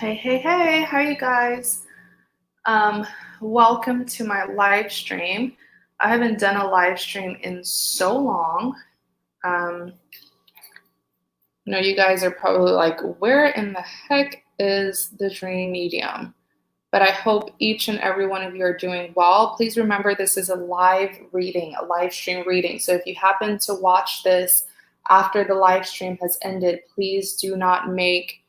Hey, how are you guys? Welcome to my live stream. I haven't done a live stream in so long. You guys are probably like, where in the heck is the dream medium? But I hope each and every one of you are doing well. Please remember this is a live reading, a live stream reading. So if you happen to watch this after the live stream has ended, please do not make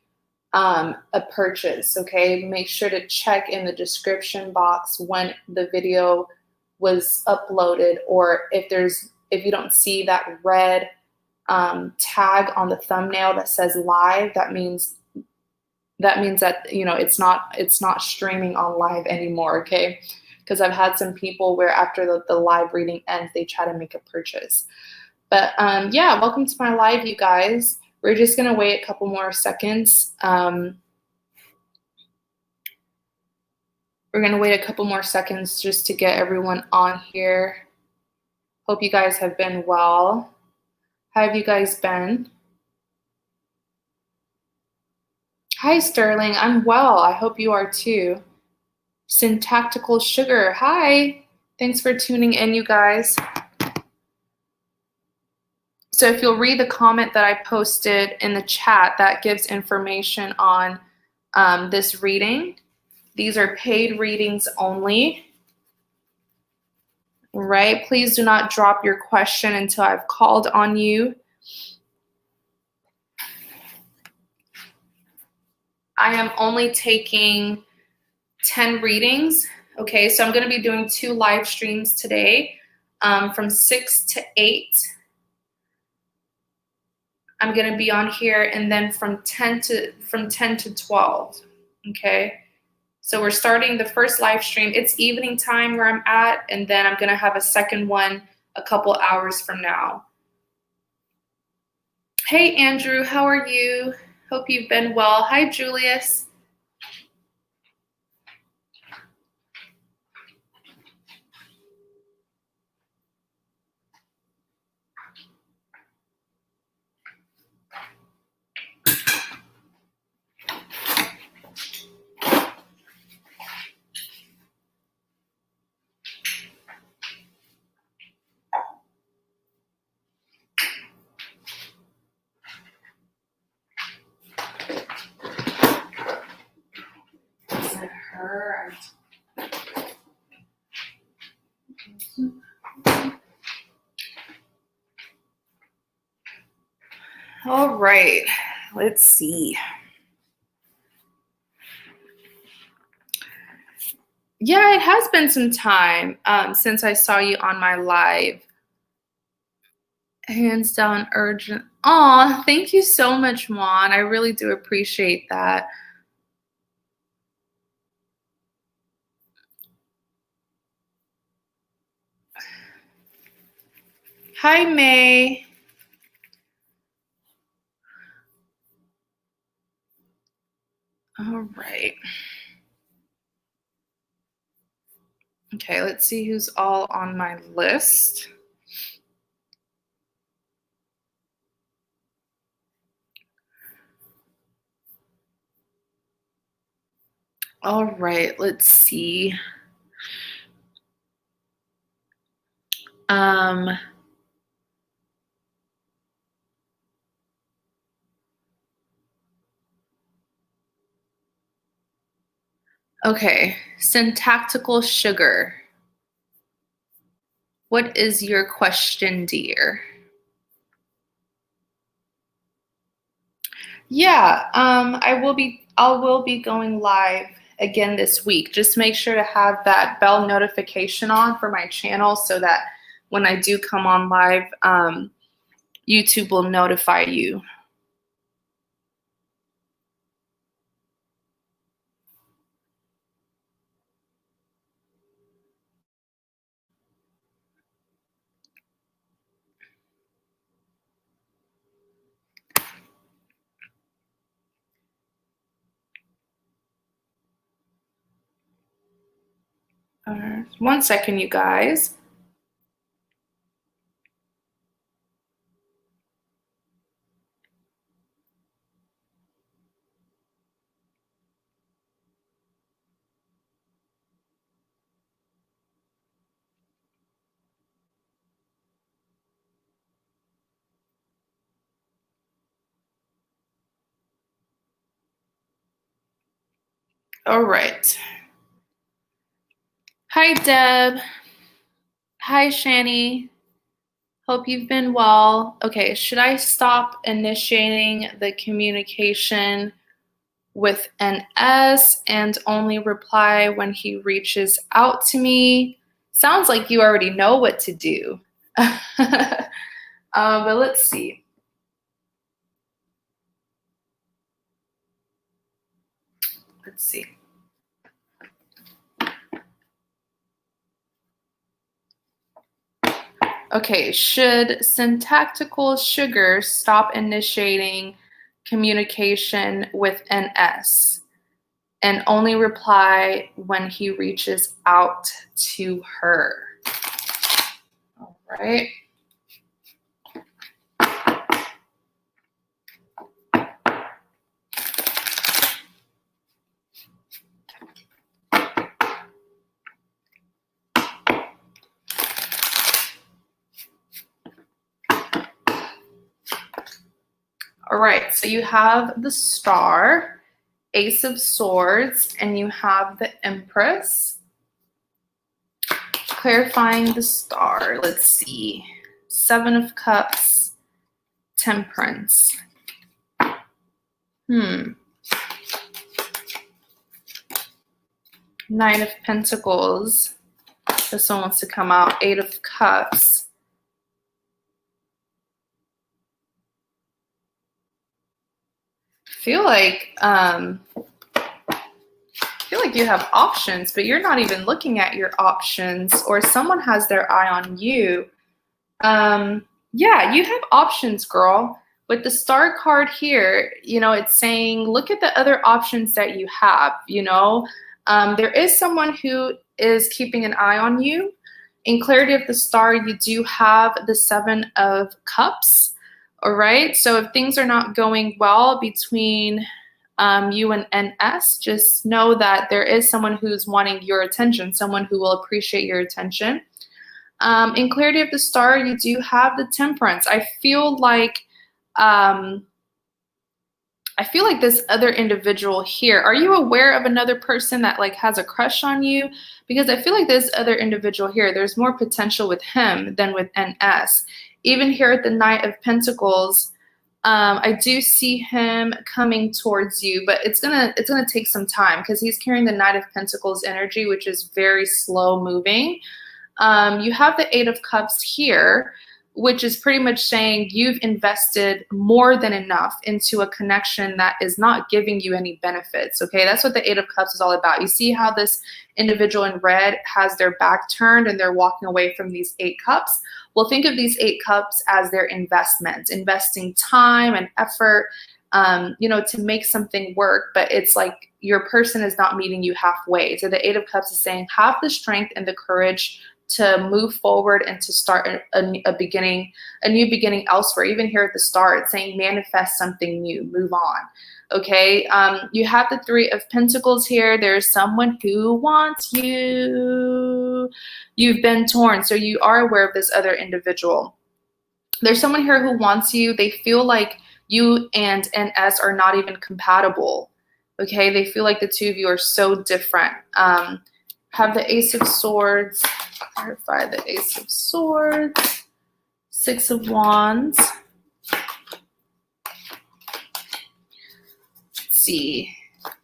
a purchase, okay? Make sure to check in the description box when the video was uploaded, or if you don't see that red tag on the thumbnail that says live, that means that it's not streaming on live anymore, okay? Because I've had some people where after the live reading ends, they try to make a purchase. But yeah, welcome to my live, you guys. We're just going to wait a couple more seconds. We're going to wait a couple more seconds just to get everyone on here. Hope you guys have been well. How have you guys been? Hi, Sterling. I'm well. I hope you are too. Syntactical Sugar. Hi. Thanks for tuning in, you guys. So if you'll read the comment that I posted in the chat, that gives information on this reading. These are paid readings only. Right? Please do not drop your question until I've called on you. I am only taking 10 readings. Okay, so I'm going to be doing 2 live streams today from 6 to 8. I'm going to be on here, and then from 10 to 12. Okay, so we're starting the first live stream. It's evening time where I'm at, and then I'm going to have a second one a couple hours from now. Hey, Andrew, how are you? Hope you've been well. Hi, Julius. Is it her? All right, let's see. Yeah, it has been some time since I saw you on my live. Hands down urgent. Aw, thank you so much, Juan. I really do appreciate that. Hi, May. All right. Okay, let's see who's all on my list. All right, let's see. Okay, Syntactical Sugar. What is your question, dear? Yeah, I will be going live again this week. Just make sure to have that bell notification on for my channel so that when I do come on live, YouTube will notify you. One second, you guys. All right. Hi, Deb. Hi, Shanny. Hope you've been well. Okay, should I stop initiating the communication with an S and only reply when he reaches out to me? Sounds like you already know what to do. But let's see. Let's see. Okay, should Syntactical Sugar stop initiating communication with an S and only reply when he reaches out to her? All right. All right, so you have the Star, Ace of Swords, and you have the Empress. Clarifying the Star, let's see. 7 of Cups, Temperance. Nine of Pentacles. This one wants to come out. 8 of Cups. I feel like you have options, but you're not even looking at your options, or someone has their eye on you. Yeah, you have options, girl. With the Star card here, you know, it's saying, look at the other options that you have, you know. There is someone who is keeping an eye on you. In clarity of the Star, you do have the 7 of Cups. All right, so if things are not going well between you and NS, just know that there is someone who's wanting your attention, someone who will appreciate your attention. In clarity of the Star, you do have the Temperance. I feel like this other individual here, are you aware of another person that like has a crush on you? Because I feel like this other individual here, there's more potential with him than with NS. Even here at the Knight of Pentacles, I do see him coming towards you, but it's gonna take some time because he's carrying the Knight of Pentacles energy, which is very slow moving. You have the 8 of Cups here, which is pretty much saying you've invested more than enough into a connection that is not giving you any benefits, okay? That's what the 8 of Cups is all about. You see how this individual in red has their back turned and they're walking away from these 8 cups? Well, think of these 8 cups as their investment, investing time and effort, you know, to make something work, but it's like your person is not meeting you halfway. So the 8 of Cups is saying have the strength and the courage to move forward and to start a new beginning elsewhere. Even here at the Star, it's saying manifest something new, move on. Okay, you have the 3 of Pentacles here. There's someone who wants you. You've been torn, so you are aware of this other individual. There's someone here who wants you. They feel like you and NS are not even compatible. Okay, they feel like the two of you are so different. Have the Ace of Swords. Clarify the Ace of Swords. 6 of Wands. Let's see.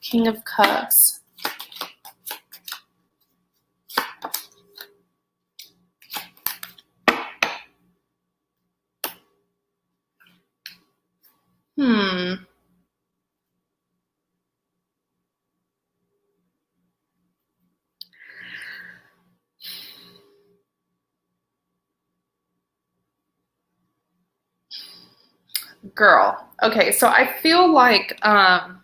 King of Cups. Girl. Okay, so I feel like the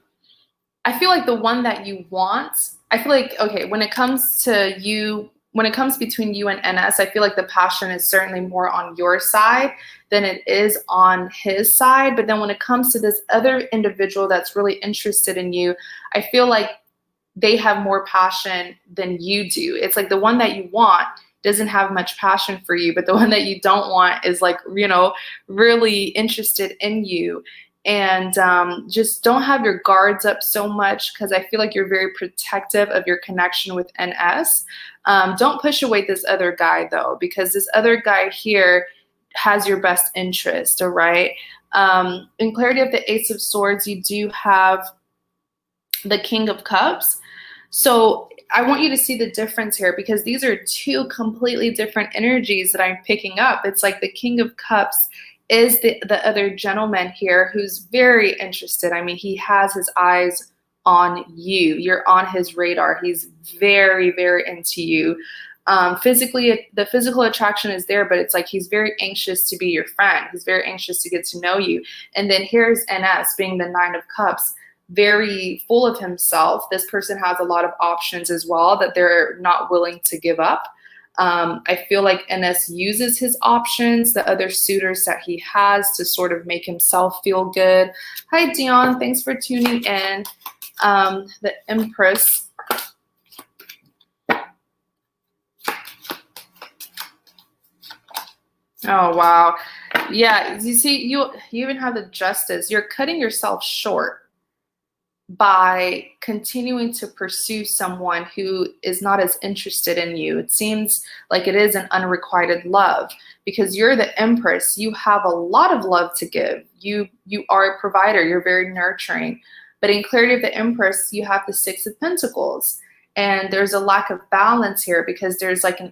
one that you want, I feel like, okay, when it comes to you, when it comes between you and NS, I feel like the passion is certainly more on your side than it is on his side. But then when it comes to this other individual that's really interested in you, I feel like they have more passion than you do. It's like the one that you want doesn't have much passion for you, but the one that you don't want is like, you know, really interested in you. And just don't have your guards up so much, because I feel like you're very protective of your connection with NS. Don't push away this other guy though, because this other guy here has your best interest, all right? In clarity of the Ace of Swords, you do have the King of Cups. So I want you to see the difference here, because these are two completely different energies that I'm picking up. It's like the King of Cups is the other gentleman here who's very interested. I mean, he has his eyes on you. You're on his radar. He's very, very into you. Physically, the physical attraction is there, but it's like he's very anxious to be your friend. He's very anxious to get to know you. And then here's NS being the Nine of Cups, very full of himself. This person has a lot of options as well that they're not willing to give up. I feel like NS uses his options, the other suitors that he has, to sort of make himself feel good. Hi, Dion. Thanks for tuning in. The Empress. Oh, wow. Yeah, you see, you even have the Justice. You're cutting yourself short by continuing to pursue someone who is not as interested in you. It seems like it is an unrequited love, because you're the Empress. You have a lot of love to give. You are a provider. You're very nurturing. But in clarity of the Empress, you have the Six of Pentacles. And there's a lack of balance here, because there's like an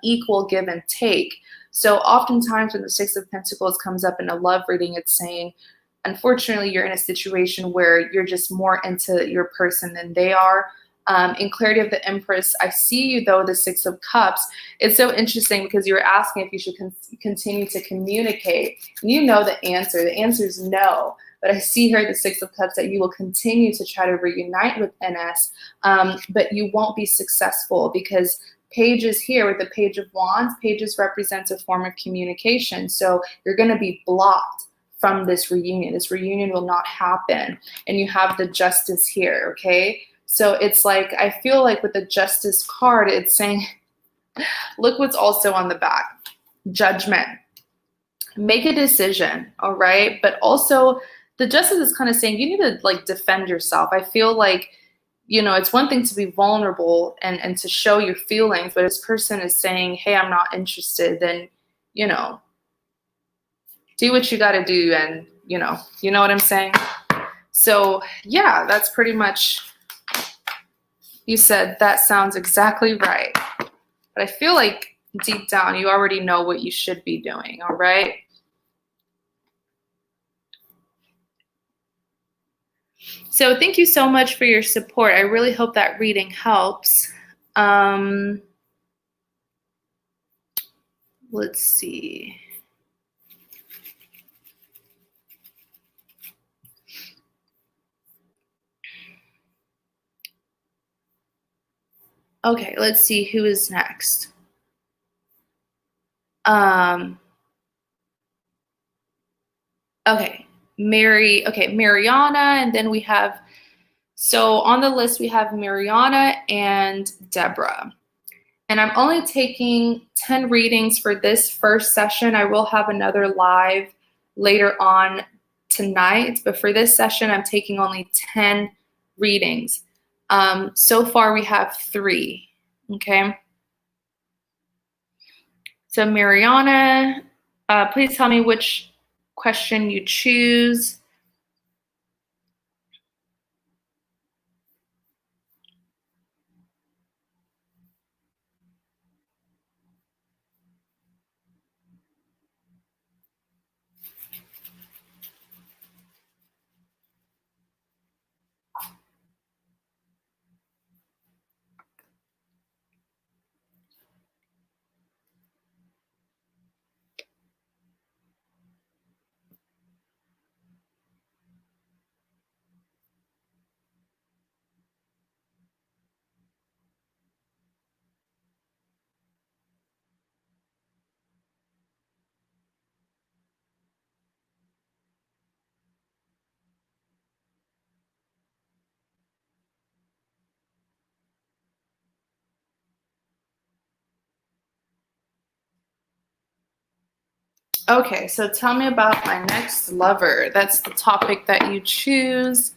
equal give and take. So oftentimes when the Six of Pentacles comes up in a love reading, it's saying, unfortunately, you're in a situation where you're just more into your person than they are. In clarity of the Empress, I see you though, the Six of Cups. It's so interesting, because you were asking if you should continue to communicate. You know the answer. The answer is no. But I see here the Six of Cups, that you will continue to try to reunite with NS, but you won't be successful, because Pages here with the Page of Wands, Pages represents a form of communication. So you're going to be blocked from this reunion. This reunion will not happen. And you have the Justice here, okay? So it's like, I feel like with the Justice card, it's saying, look what's also on the back. Judgment. Make a decision, all right? But also, the Justice is kind of saying you need to like defend yourself. I feel like, you know, it's one thing to be vulnerable and to show your feelings, but this person is saying, hey, I'm not interested, then, you know, do what you got to do, and you know what I'm saying? So yeah, that's pretty much, you said that sounds exactly right. But I feel like deep down you already know what you should be doing, all right? So thank you so much for your support. I really hope that reading helps. Let's see. Okay, let's see who is next. Okay, Mariana, and then we have, so on the list we have Mariana and Deborah. And I'm only taking 10 readings for this first session. I will have another live later on tonight, but for this session, I'm taking only 10 readings. So far, we have 3, okay? So Mariana, please tell me which question you choose. Okay, so tell me about my next lover. That's the topic that you choose.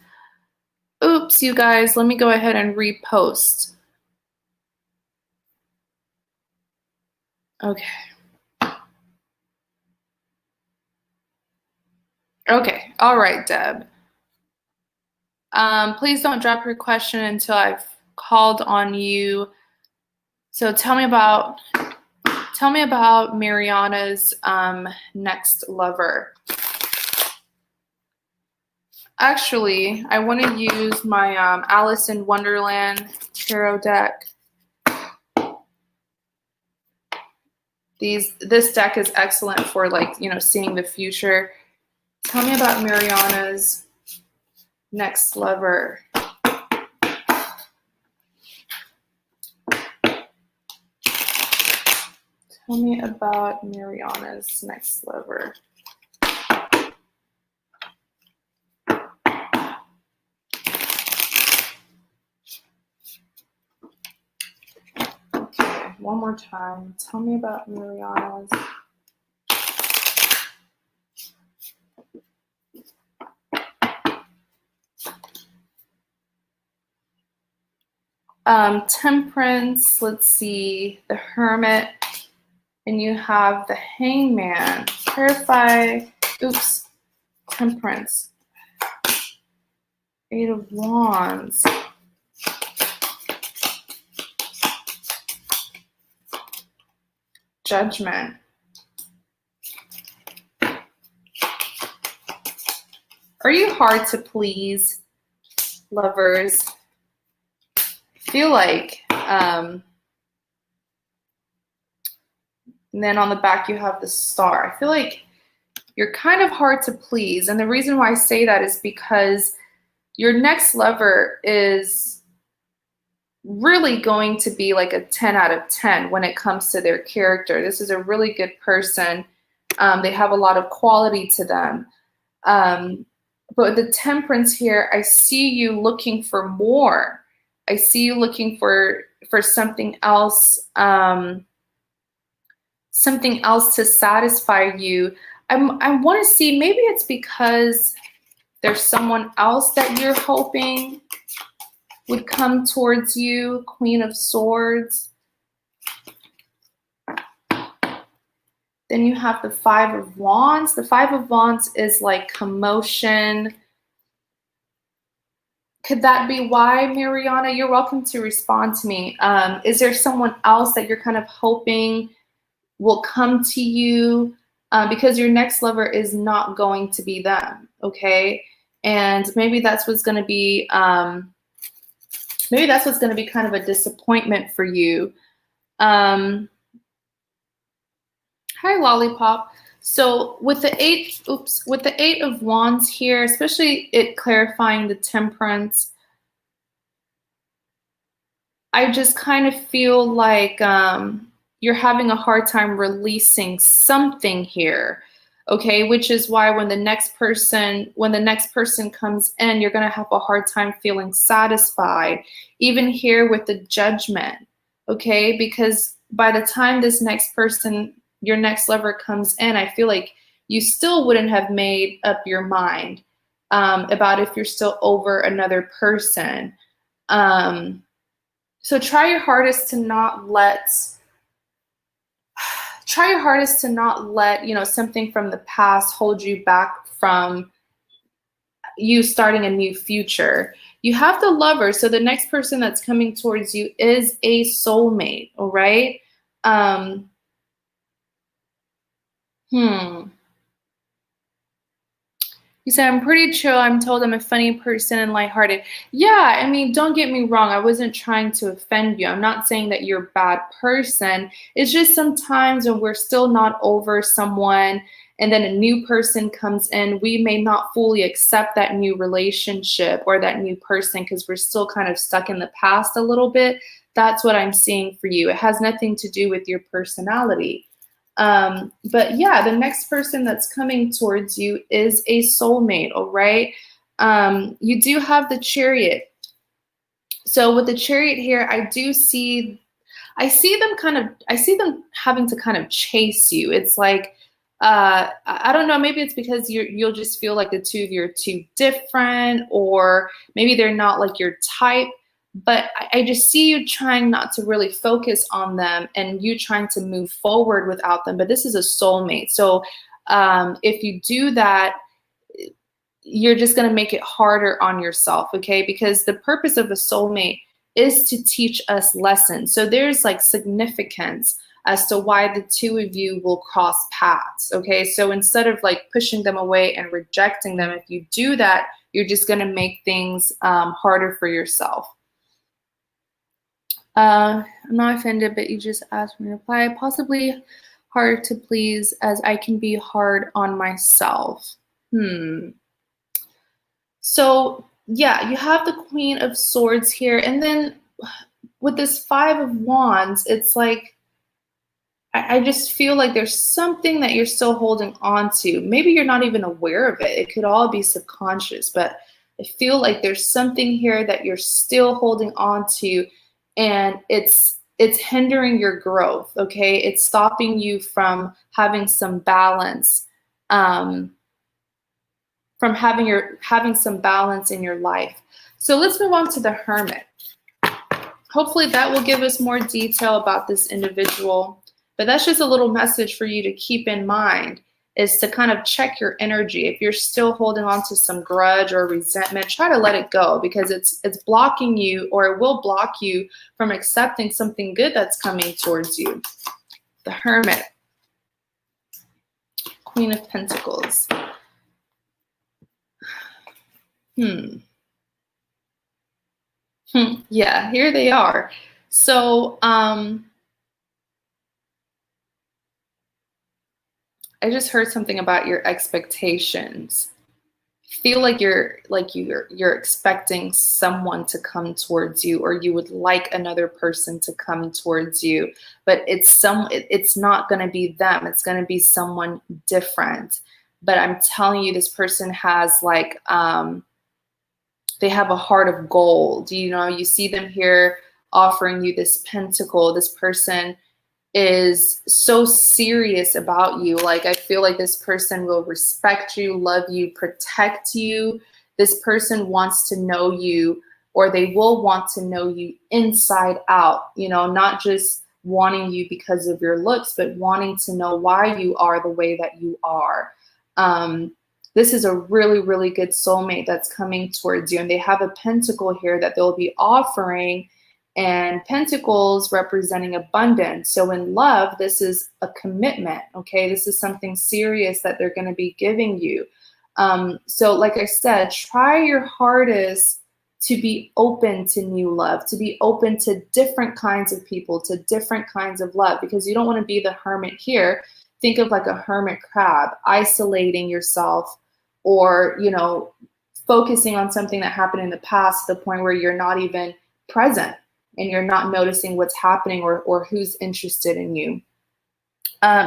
Oops, you guys, let me go ahead and repost. Okay. Okay, all right, Deb. Please don't drop your question until I've called on you. So tell me about Mariana's next lover. Actually, I want to use my Alice in Wonderland tarot deck. This deck is excellent for, like, you know, seeing the future. Tell me about Mariana's next lover. Tell me about Mariana's next lover. Okay, one more time. Tell me about Mariana's. Temperance, let's see, the Hermit, and you have the Hangman. Clarify, oops, Temperance. 8 of Wands. Judgment. Are you hard to please, lovers? I feel like, and then on the back you have the Star. I feel like you're kind of hard to please. And the reason why I say that is because your next lover is really going to be like a 10 out of 10 when it comes to their character. This is a really good person. They have a lot of quality to them. But the Temperance here, I see you looking for more. I see you looking for something else, something else to satisfy you. I want to see, maybe it's because there's someone else that you're hoping would come towards you. Queen of Swords. Then you have the 5 of Wands. The 5 of Wands is like commotion. Could that be why, Mariana? You're welcome to respond to me. Is there someone else that you're kind of hoping will come to you? Because your next lover is not going to be them, okay? And maybe that's what's going to be, kind of a disappointment for you. Hi, Lollipop. So with the 8 of Wands here, especially it clarifying the Temperance, I just kind of feel like you're having a hard time releasing something here, okay? Which is why when the next person comes in, you're gonna have a hard time feeling satisfied. Even here with the Judgment, okay? Because by the time this next person, your next lover comes in, I feel like you still wouldn't have made up your mind about if you're still over another person. So try your hardest to not let, you know, something from the past hold you back from you starting a new future. You have the Lover, so the next person that's coming towards you is a soulmate, all right? You said, I'm pretty chill. I'm told I'm a funny person and lighthearted. Yeah, I mean, don't get me wrong. I wasn't trying to offend you. I'm not saying that you're a bad person. It's just sometimes when we're still not over someone and then a new person comes in, we may not fully accept that new relationship or that new person because we're still kind of stuck in the past a little bit. That's what I'm seeing for you. It has nothing to do with your personality. But yeah, the next person that's coming towards you is a soulmate, all right? You do have the Chariot. So with the Chariot here, I see them having to kind of chase you. It's like I don't know, maybe it's because you'll just feel like the two of you are too different, or maybe they're not like your type. But I just see you trying not to really focus on them and you trying to move forward without them. But this is a soulmate. So if you do that, you're just going to make it harder on yourself, okay? Because the purpose of a soulmate is to teach us lessons. So there's like significance as to why the two of you will cross paths, okay? So instead of like pushing them away and rejecting them, if you do that, you're just going to make things harder for yourself. I'm not offended, but you just asked me to reply. Possibly hard to please, as I can be hard on myself. So yeah, you have the Queen of Swords here. And then with this Five of Wands, it's like, I just feel like there's something that you're still holding on to. Maybe you're not even aware of it. It could all be subconscious, but I feel like there's something here that you're still holding on to, and it's hindering your growth, okay? It's stopping you from having some balance, from having some balance in your life. So let's move on to the Hermit. Hopefully that will give us more detail about this individual. But that's just a little message for you to keep in mind, is to kind of check your energy. If you're still holding on to some grudge or resentment, try to let it go, because it's blocking you, or it will block you from accepting something good that's coming towards you. The Hermit, Queen of Pentacles. Yeah, here they are. So I just heard something about your expectations. Feel like you're expecting someone to come towards you, or you would like another person to come towards you, but it's not going to be them. It's going to be someone different. But I'm telling you, this person has like they have a heart of gold. You know, you see them here offering you this pentacle. This person is so serious about you. Like, I feel like this person will respect you, love you, protect you. This person wants to know you, or they will want to know you inside out, you know, not just wanting you because of your looks, but wanting to know why you are the way that you are. This is a really, really good soulmate that's coming towards you. And they have a pentacle here that they'll be offering, and pentacles representing abundance. So in love, this is a commitment, okay? This is something serious that they're going to be giving you. So like I said, try your hardest to be open to new love, to be open to different kinds of people, to different kinds of love, because you don't want to be the hermit here. Think of like a hermit crab, isolating yourself, or, you know, focusing on something that happened in the past to the point where you're not even present and you're not noticing what's happening, or who's interested in you.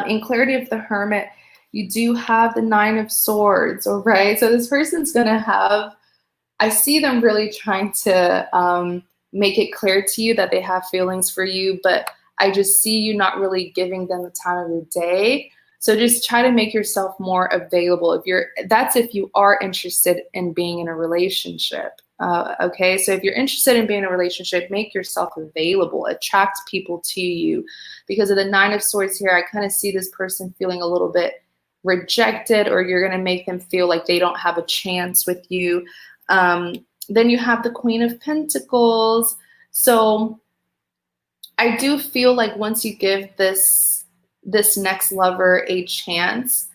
In clarity of the Hermit, you do have the Nine of Swords, all right? So this person's going to have, I see them really trying to make it clear to you that they have feelings for you, but I just see you not really giving them the time of the day. So just try to make yourself more available. If you are interested in being in a relationship. Okay, so if you're interested in being in a relationship, make yourself available, attract people to you. Because of the Nine of Swords here, I kind of see this person feeling a little bit rejected, or you're going to make them feel like they don't have a chance with you. Then you have the Queen of Pentacles. So I do feel like once you give this next lover a chance,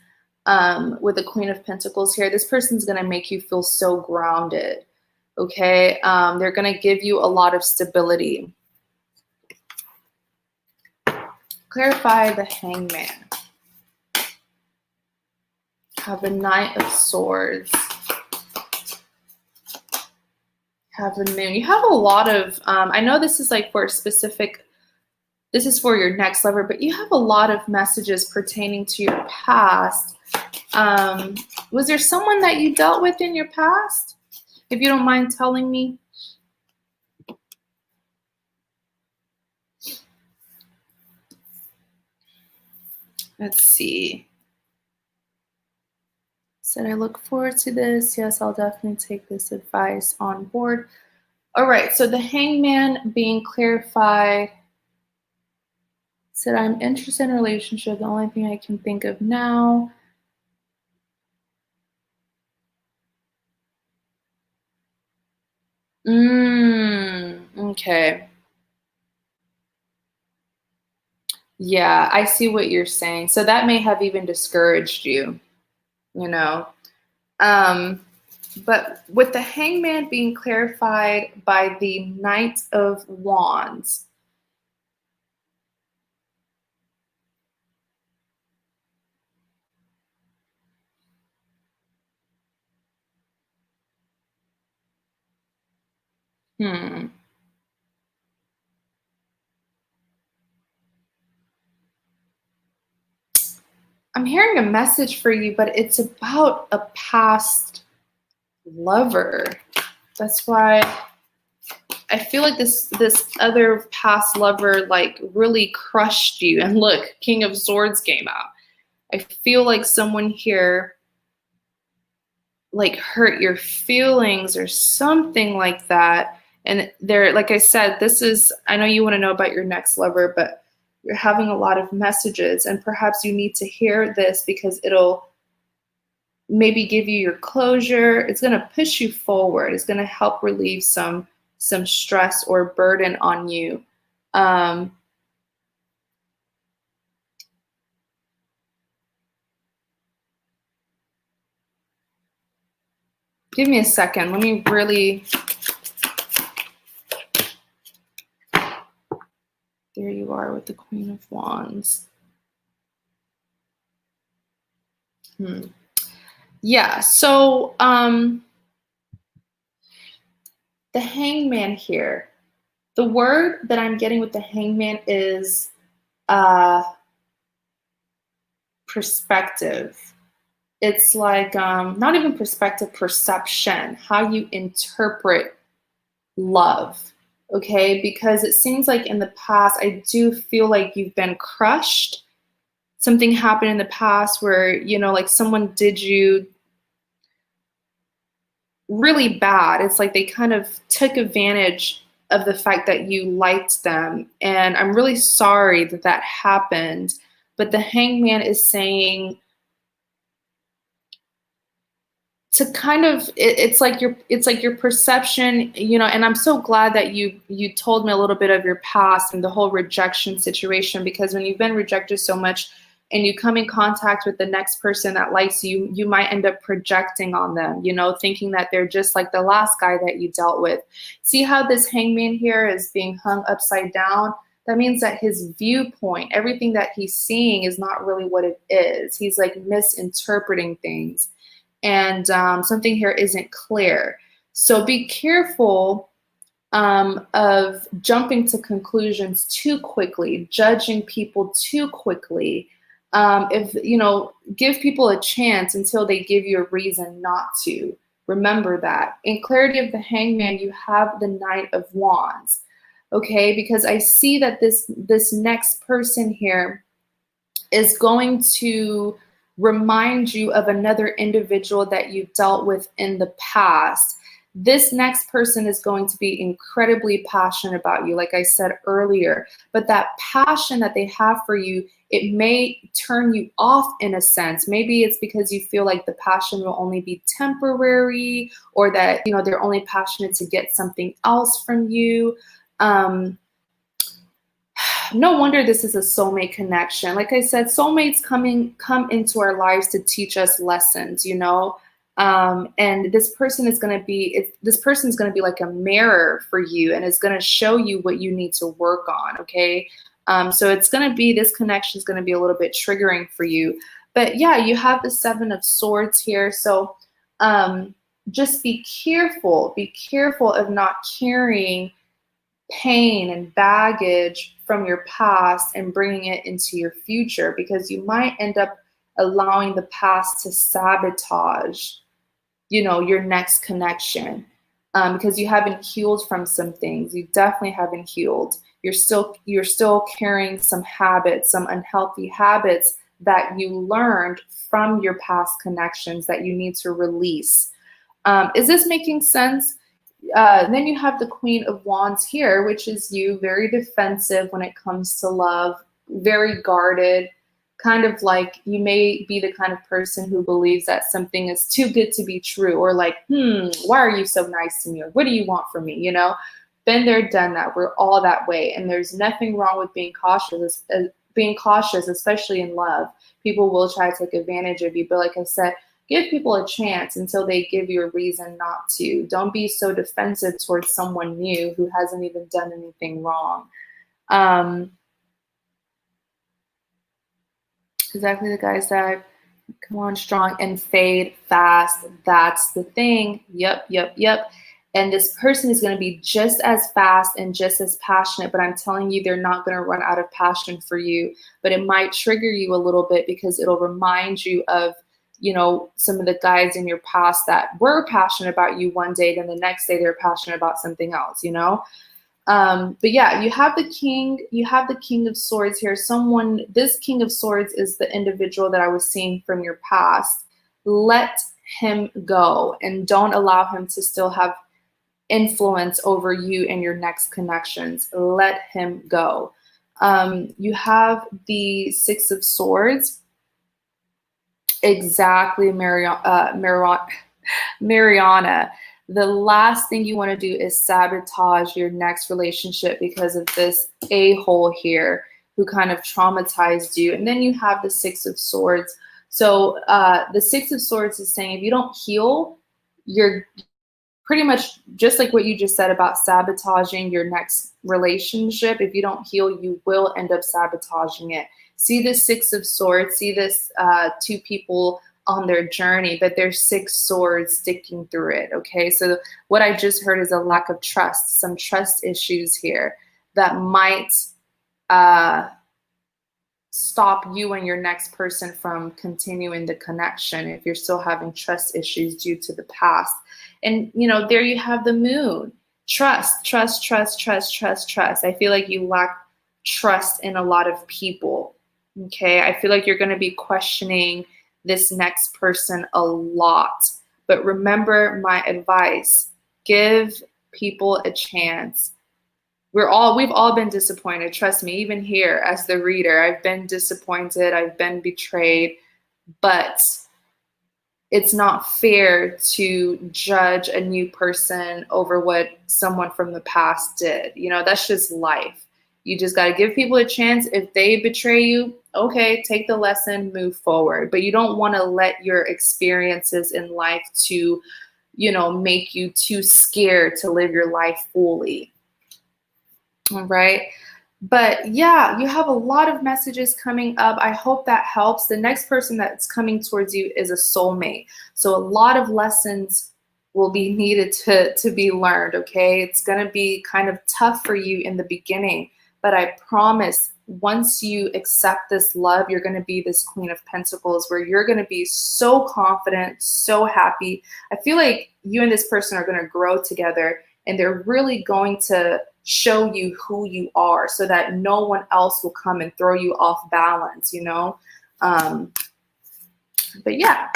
with the Queen of Pentacles here, this person's going to make you feel so grounded. Okay, they're going to give you a lot of stability. Clarify the Hangman. Have the Knight of Swords. Have the Moon. You have a lot of, I know this is like for a specific, this is for your next lover, but you have a lot of messages pertaining to your past. Was there someone that you dealt with in your past? If you don't mind telling me. Let's see. Said I look forward to this. Yes, I'll definitely take this advice on board. All right, so the hangman being clarified. Said I'm interested in a relationship. The only thing I can think of now. Okay. Yeah, I see what you're saying. So that may have even discouraged you, you know. Um, but with the hangman being clarified by the Knight of Wands, I'm hearing a message for you, but it's about a past lover. That's why I feel like this other past lover like really crushed you. And look, King of Swords came out. I feel like someone here like hurt your feelings or something like that. And they're, like I said, this is, I know you want to know about your next lover, but you're having a lot of messages, and perhaps you need to hear this because it'll maybe give you your closure. It's going to push you forward. It's going to help relieve some stress or burden on you. Give me a second. Let me really. There you are with the Queen of Wands. Yeah, so the hangman here. The word that I'm getting with the hangman is perspective. It's like not even perspective, perception, how you interpret love. Okay, because it seems like in the past, I do feel like you've been crushed. Something happened in the past where, you know, like someone did you really bad. It's like they kind of took advantage of the fact that you liked them. And I'm really sorry that that happened. But the hangman is saying to kind of it's like your perception, you know. And I'm so glad that you told me a little bit of your past and the whole rejection situation, because when you've been rejected so much and you come in contact with the next person that likes you, you might end up projecting on them, you know, thinking that they're just like the last guy that you dealt with. See how this hangman here is being hung upside down? That means that his viewpoint, everything that he's seeing is not really what it is. He's like misinterpreting things, and something here isn't clear. So be careful of jumping to conclusions too quickly, judging people too quickly. If you know, give people a chance until they give you a reason not to. Remember that. In clarity of the hangman, you have the Knight of Wands. Okay, because I see that this next person here is going to remind you of another individual that you dealt with in the past. This next person is going to be incredibly passionate about you, like I said earlier. But that passion that they have for you, it may turn you off in a sense. Maybe it's because you feel like the passion will only be temporary, or that, you know, they're only passionate to get something else from you. No wonder this is a soulmate connection. Like I said, soulmates come into our lives to teach us lessons, you know. And this person is going to be like a mirror for you, and it's going to show you what you need to work on. Okay. So it's going to be, this connection is going to be a little bit triggering for you. But yeah, you have the Seven of Swords here. So just be careful of not carrying pain and baggage from your past and bringing it into your future, because you might end up allowing the past to sabotage, you know, your next connection, because you haven't healed from some things. You definitely haven't healed. You're still carrying some habits, some unhealthy habits that you learned from your past connections that you need to release. Is this making sense? Then you have the Queen of Wands here, which is you, very defensive when it comes to love, very guarded, kind of like you may be the kind of person who believes that something is too good to be true, or like, why are you so nice to me? Or what do you want from me? You know, been there, done that. We're all that way. And there's nothing wrong with being cautious, especially in love. People will try to take advantage of you. But like I said, give people a chance until they give you a reason not to. Don't be so defensive towards someone new who hasn't even done anything wrong. Exactly, the guy said, come on strong and fade fast. That's the thing. Yep. And this person is going to be just as fast and just as passionate, but I'm telling you, they're not going to run out of passion for you. But it might trigger you a little bit because it'll remind you of, you know, some of the guys in your past that were passionate about you one day, then the next day they're passionate about something else, you know? But yeah, you have the King of Swords here. This King of Swords is the individual that I was seeing from your past. Let him go and don't allow him to still have influence over you and your next connections. Let him go. You have the Six of Swords. Exactly, Mariana. The last thing you want to do is sabotage your next relationship because of this a-hole here who kind of traumatized you. And then you have the Six of Swords. So the Six of Swords is saying if you don't heal, you're pretty much just like what you just said about sabotaging your next relationship. If you don't heal, you will end up sabotaging it. See the Six of Swords, see this two people on their journey, but there's six swords sticking through it, okay? So what I just heard is a lack of trust, some trust issues here that might stop you and your next person from continuing the connection if you're still having trust issues due to the past. And, you know, there you have the Moon. Trust. I feel like you lack trust in a lot of people, okay? I feel like you're going to be questioning this next person a lot. But remember my advice, give people a chance. We've all been disappointed. Trust me, even here as the reader, I've been disappointed, I've been betrayed, but it's not fair to judge a new person over what someone from the past did. You know, that's just life. You just got to give people a chance. If they betray you, okay, take the lesson, move forward. But you don't want to let your experiences in life to, you know, make you too scared to live your life fully. All right. But yeah, you have a lot of messages coming up. I hope that helps. The next person that's coming towards you is a soulmate. So a lot of lessons will be needed to be learned, okay? It's going to be kind of tough for you in the beginning, but I promise once you accept this love, you're going to be this Queen of Pentacles where you're going to be so confident, so happy. I feel like you and this person are going to grow together and they're really going to show you who you are so that no one else will come and throw you off balance, you know? But yeah,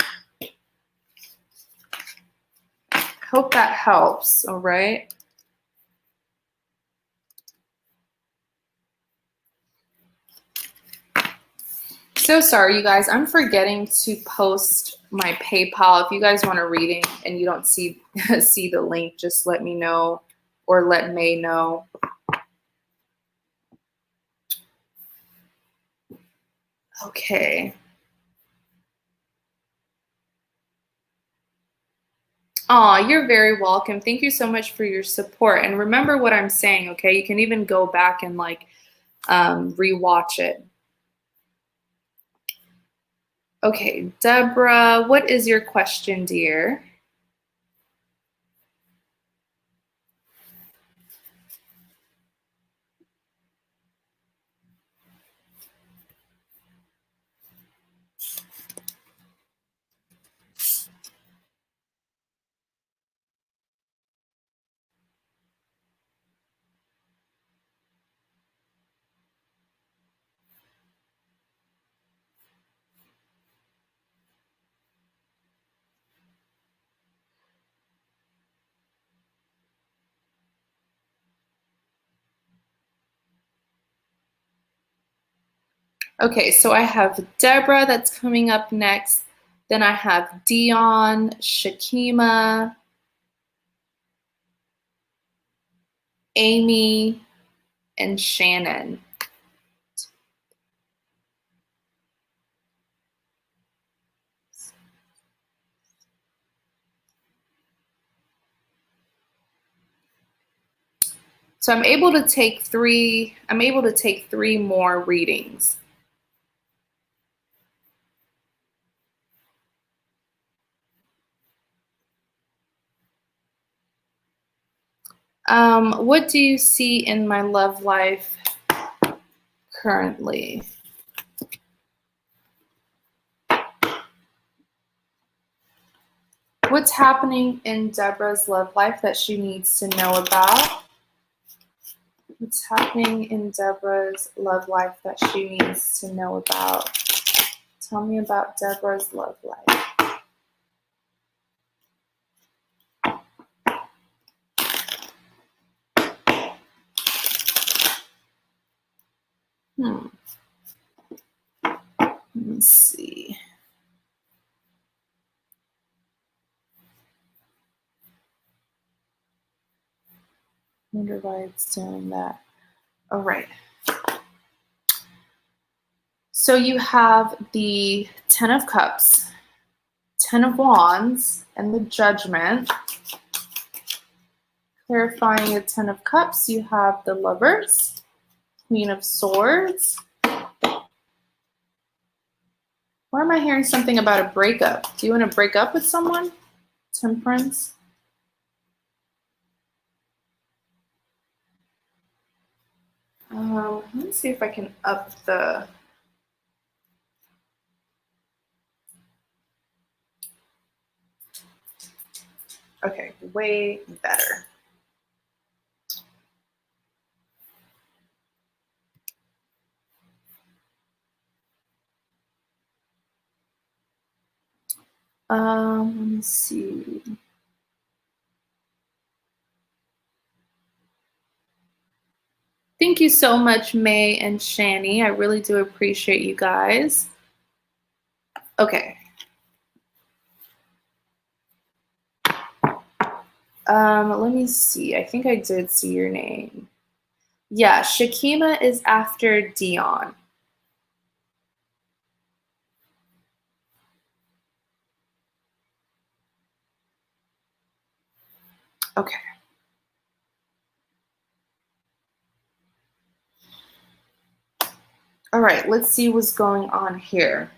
hope that helps, all right? So sorry, you guys, I'm forgetting to post my PayPal. If you guys want a reading and you don't see the link, just let me know or let May know. Okay. Oh, you're very welcome. Thank you so much for your support. And remember what I'm saying, okay? You can even go back and like rewatch it. Okay, Deborah, what is your question, dear? Okay, so I have Deborah that's coming up next. Then I have Dion, Shaima, Amy, and Shannon. So I'm able to take three more readings. What do you see in my love life currently? What's happening in Deborah's love life that she needs to know about? What's happening in Deborah's love life that she needs to know about? Tell me about Deborah's love life. Let me see. Wonder why it's doing that. All right. So you have the Ten of Cups, Ten of Wands, and the Judgment. Clarifying the Ten of Cups, you have the Lovers, Queen of Swords. Why am I hearing something about a breakup? Do you want to break up with someone? Temperance. Let me see if I can up the... Okay, way better. Let me see. Thank you so much, May and Shanny. I really do appreciate you guys. Okay. Let me see. I think I did see your name. Yeah, Shaima is after Dion. Okay. All right, let's see what's going on here.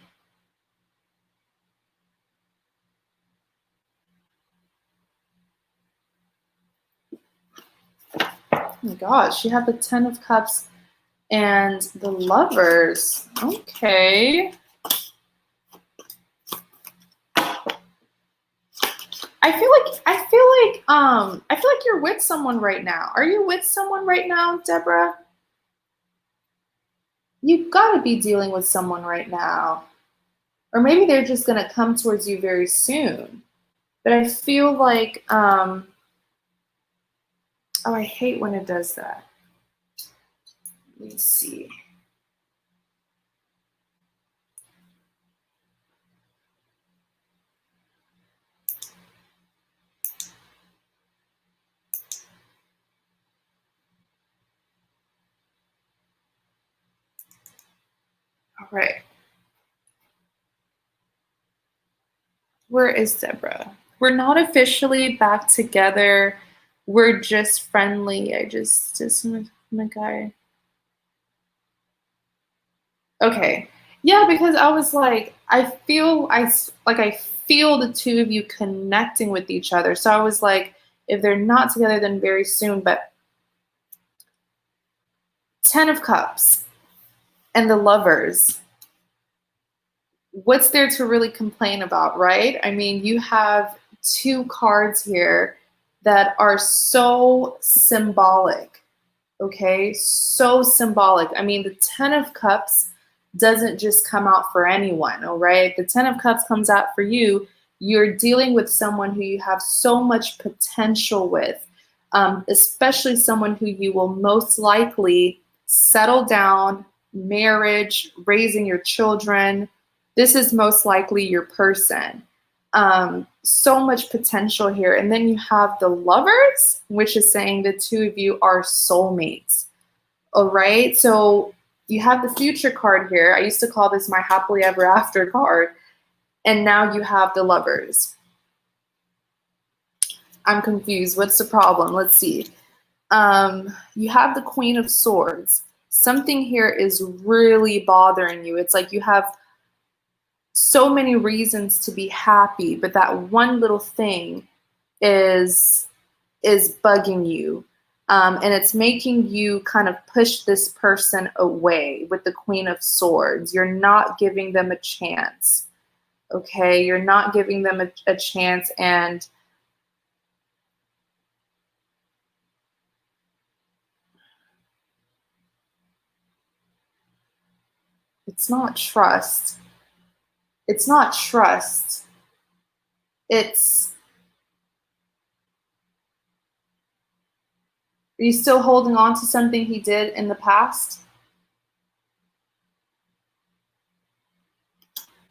Oh my gosh, you have the Ten of Cups and the Lovers. Okay. I feel like you're with someone right now. Are you with someone right now, Deborah? You've got to be dealing with someone right now. Or maybe they're just going to come towards you very soon. But I feel like, oh, I hate when it does that. Let me see. All right. Where is Deborah? We're not officially back together. We're just friendly. I just my guy. Okay. Yeah, because I was like, I feel the two of you connecting with each other. So I was like, if they're not together, then very soon. But Ten of Cups and the Lovers. What's there to really complain about, right? I mean, you have two cards here that are so symbolic, okay? So symbolic. I mean, the Ten of Cups doesn't just come out for anyone, all right? The Ten of Cups comes out for you. You're dealing with someone who you have so much potential with, especially someone who you will most likely settle down, marriage, raising your children. This is most likely your person. So much potential here. And then you have the Lovers, which is saying the two of you are soulmates. All right. So you have the Future card here. I used to call this my happily ever after card. And now you have the Lovers. I'm confused. What's the problem? Let's see. You have the Queen of Swords. Something here is really bothering you. It's like you have so many reasons to be happy, but that one little thing is bugging you. And it's making you kind of push this person away with the Queen of Swords. You're not giving them a chance. Okay? You're not giving them a chance, and it's not trust. It's not trust. It's, are you still holding on to something he did in the past?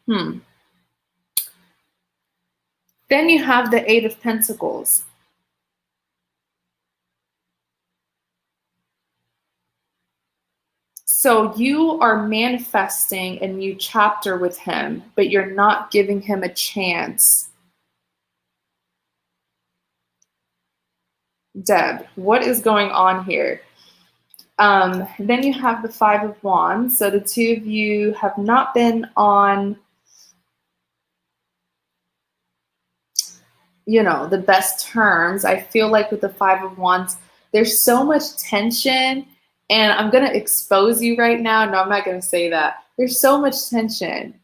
Then you have the Eight of Pentacles. So you are manifesting a new chapter with him, but you're not giving him a chance. Deb, what is going on here? Then you have the Five of Wands. So the two of you have not been on, you know, the best terms. I feel like with the Five of Wands, there's so much tension, and I'm going to expose you right now. No, I'm not going to say that. There's so much tension.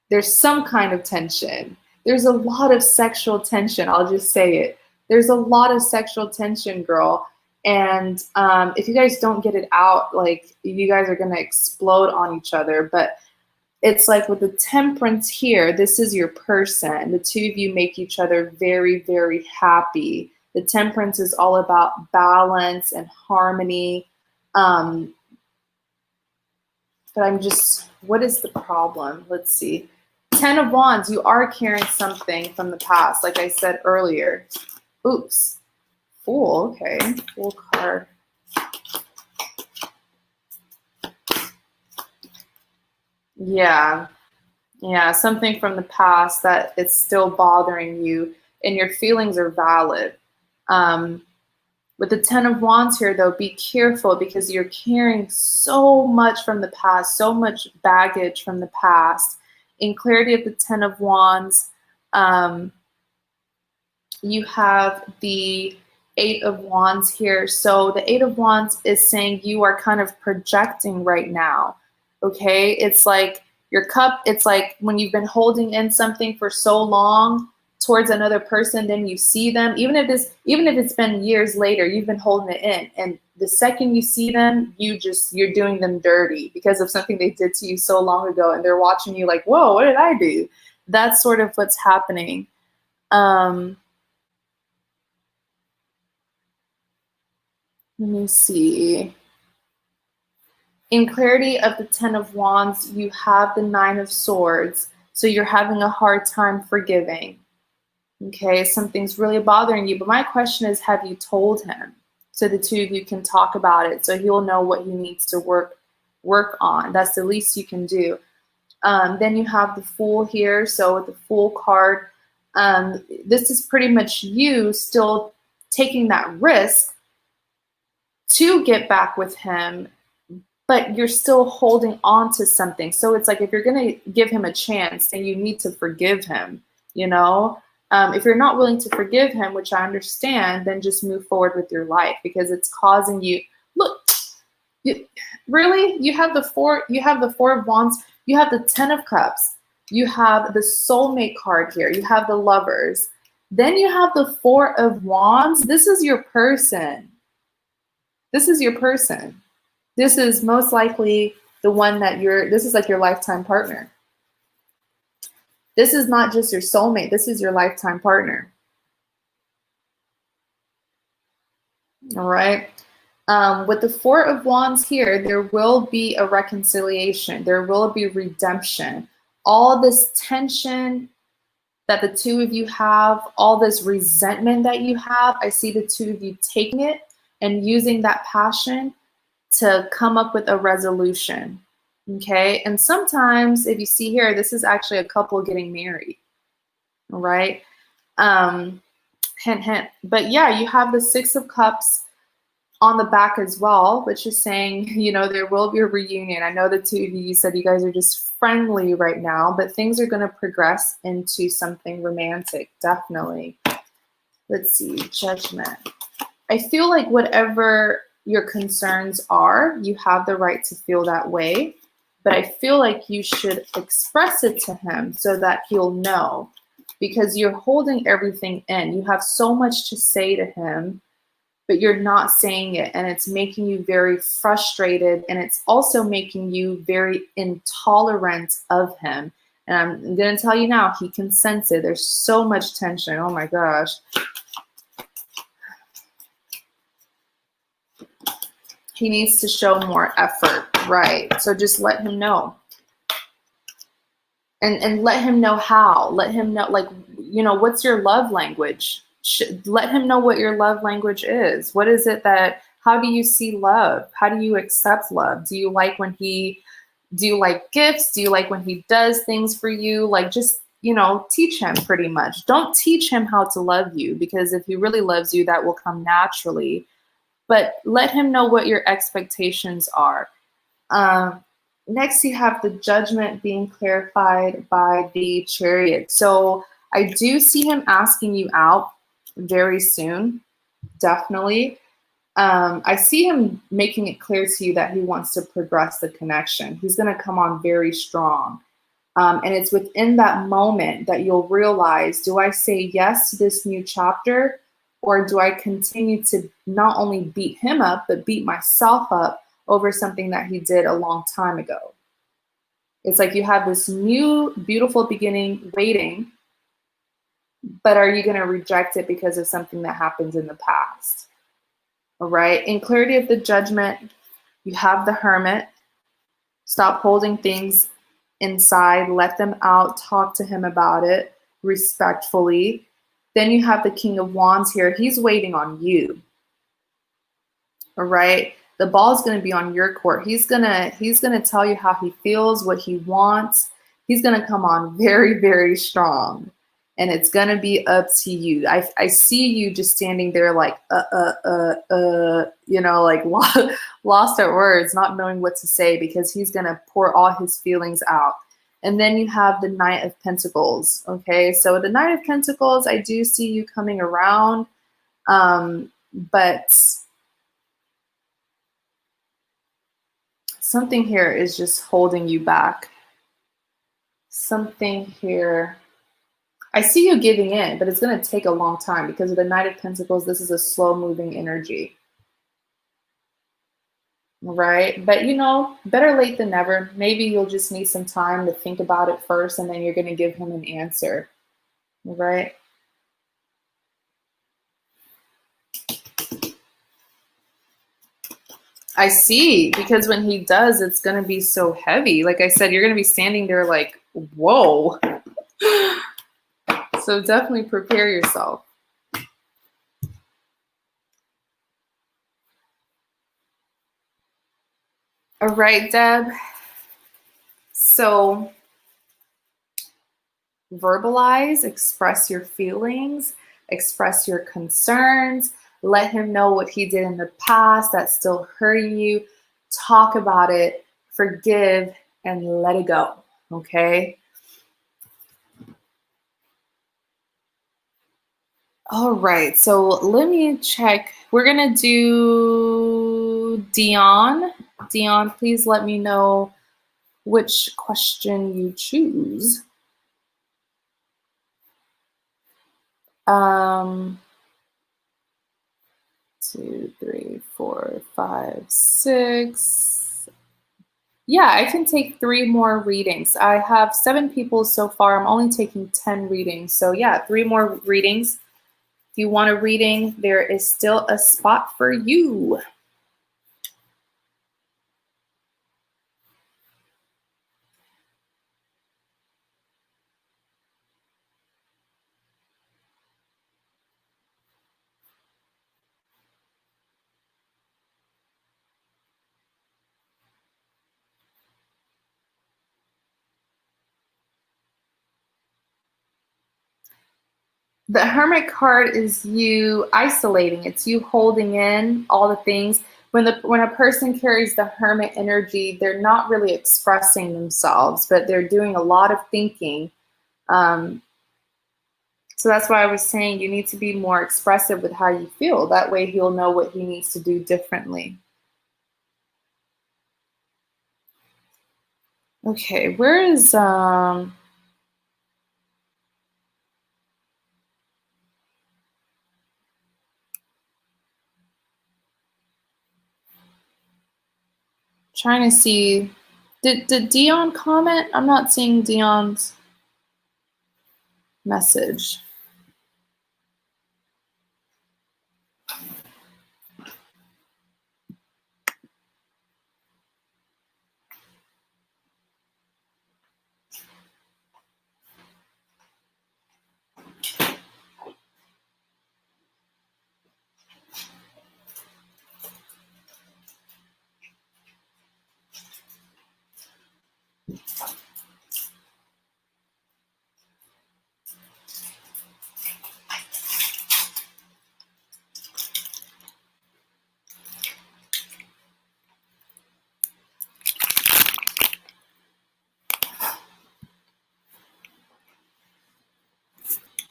There's some kind of tension. There's a lot of sexual tension. I'll just say it. There's a lot of sexual tension, girl. And if you guys don't get it out, like, you guys are going to explode on each other. But it's like with the Temperance here, this is your person. The two of you make each other very, very happy. The Temperance is all about balance and harmony. But I'm just, what is the problem? Let's see. Ten of Wands, you are carrying something from the past, like I said earlier. Oops. Fool, okay. Fool card. Yeah. Yeah, something from the past that it's still bothering you, and your feelings are valid. With the Ten of Wands here, though, be careful, because you're carrying so much from the past, so much baggage from the past. In clarity of the Ten of Wands, you have the Eight of Wands here. So the Eight of Wands is saying you are kind of projecting right now, okay? It's like your cup, it's like when you've been holding in something for so long towards another person, then you see them, even if it's been years later, you've been holding it in, and the second you see them, you're doing them dirty because of something they did to you so long ago, and they're watching you like, whoa, what did I do? That's sort of what's happening. Let me see. In clarity of the Ten of Wands, you have the Nine of Swords. So you're having a hard time forgiving. Okay, something's really bothering you. But my question is, have you told him? So the two of you can talk about it, so he will know what he needs to work on. That's the least you can do. Then you have the Fool here. So with the Fool card, this is pretty much you still taking that risk to get back with him, but you're still holding on to something. So it's like, if you're going to give him a chance, then you need to forgive him, you know? If you're not willing to forgive him, which I understand, then just move forward with your life, because it's causing you, look, really, you have the Four of Wands, you have the Ten of Cups, you have the Soulmate card here, you have the Lovers, then you have the Four of Wands. This is your person. This is your person. This is most likely the one that this is like your lifetime partner. This is not just your soulmate. This is your lifetime partner. All right. With the Four of Wands here, there will be a reconciliation. There will be redemption. All this tension that the two of you have, all this resentment that you have, I see the two of you taking it and using that passion to come up with a resolution. Okay? And sometimes, if you see here, this is actually a couple getting married. All right? Hint, hint. But yeah, you have the Six of Cups on the back as well, which is saying, you know, there will be a reunion. I know the two of you said you guys are just friendly right now, but things are going to progress into something romantic, definitely. Let's see, Judgment. I feel like whatever your concerns are, you have the right to feel that way, but I feel like you should express it to him so that he'll know, because you're holding everything in. You have so much to say to him, but you're not saying it, and it's making you very frustrated, and it's also making you very intolerant of him. And I'm going to tell you now, he can sense it. There's so much tension. Oh my gosh. He needs to show more effort, right? So just let him know. And let him know how. Let him know, like, you know, what's your love language? Let him know what your love language is. What is it that, how do you see love? How do you accept love? Do you like when he, do you like gifts? Do you like when he does things for you? Like, just, you know, teach him pretty much. Don't teach him how to love you, because if he really loves you, that will come naturally. But let him know what your expectations are. Next, you have the Judgment being clarified by the Chariot. So I do see him asking you out very soon, definitely. I see him making it clear to you that he wants to progress the connection. He's going to come on very strong. And it's within that moment that you'll realize, do I say yes to this new chapter, or do I continue to not only beat him up, but beat myself up over something that he did a long time ago? It's like you have this new, beautiful beginning waiting, but are you going to reject it because of something that happens in the past? All right. In clarity of the Judgment, you have the Hermit. Stop holding things inside. Let them out. Talk to him about it respectfully. Then you have the King of Wands here. He's waiting on you. All right. The ball is going to be on your court. He's gonna tell you how he feels, what he wants. He's going to come on very, very strong. And it's going to be up to you. I see you just standing there like, you know, like lost at words, not knowing what to say, because he's going to pour all his feelings out. And then you have the Knight of Pentacles. Okay, so the Knight of Pentacles, I do see you coming around, but something here is just holding you back. Something here. I see you giving in, but it's going to take a long time because of the Knight of Pentacles. This is a slow-moving energy. Right? But, you know, better late than never. Maybe you'll just need some time to think about it first, and then you're going to give him an answer. Right? I see, because when he does, it's going to be so heavy. Like I said, you're going to be standing there like, whoa. So definitely prepare yourself. All right, Deb. So verbalize, express your feelings, express your concerns, let him know what he did in the past that's still hurting you. Talk about it, forgive, and let it go, okay? All right, so let me check. We're gonna do Dion. Dion, please let me know which question you choose. 2, 3, 4, 5, 6. Yeah, I can take 3 more readings. I have 7 people so far. I'm only taking 10 readings. So yeah, 3 more readings. If you want a reading, there is still a spot for you. The Hermit card is you isolating. It's you holding in all the things. When a person carries the Hermit energy, they're not really expressing themselves, but they're doing a lot of thinking. So that's why I was saying you need to be more expressive with how you feel. That way he'll know what he needs to do differently. Okay, where is trying to see, did Dion comment? I'm not seeing Dion's message.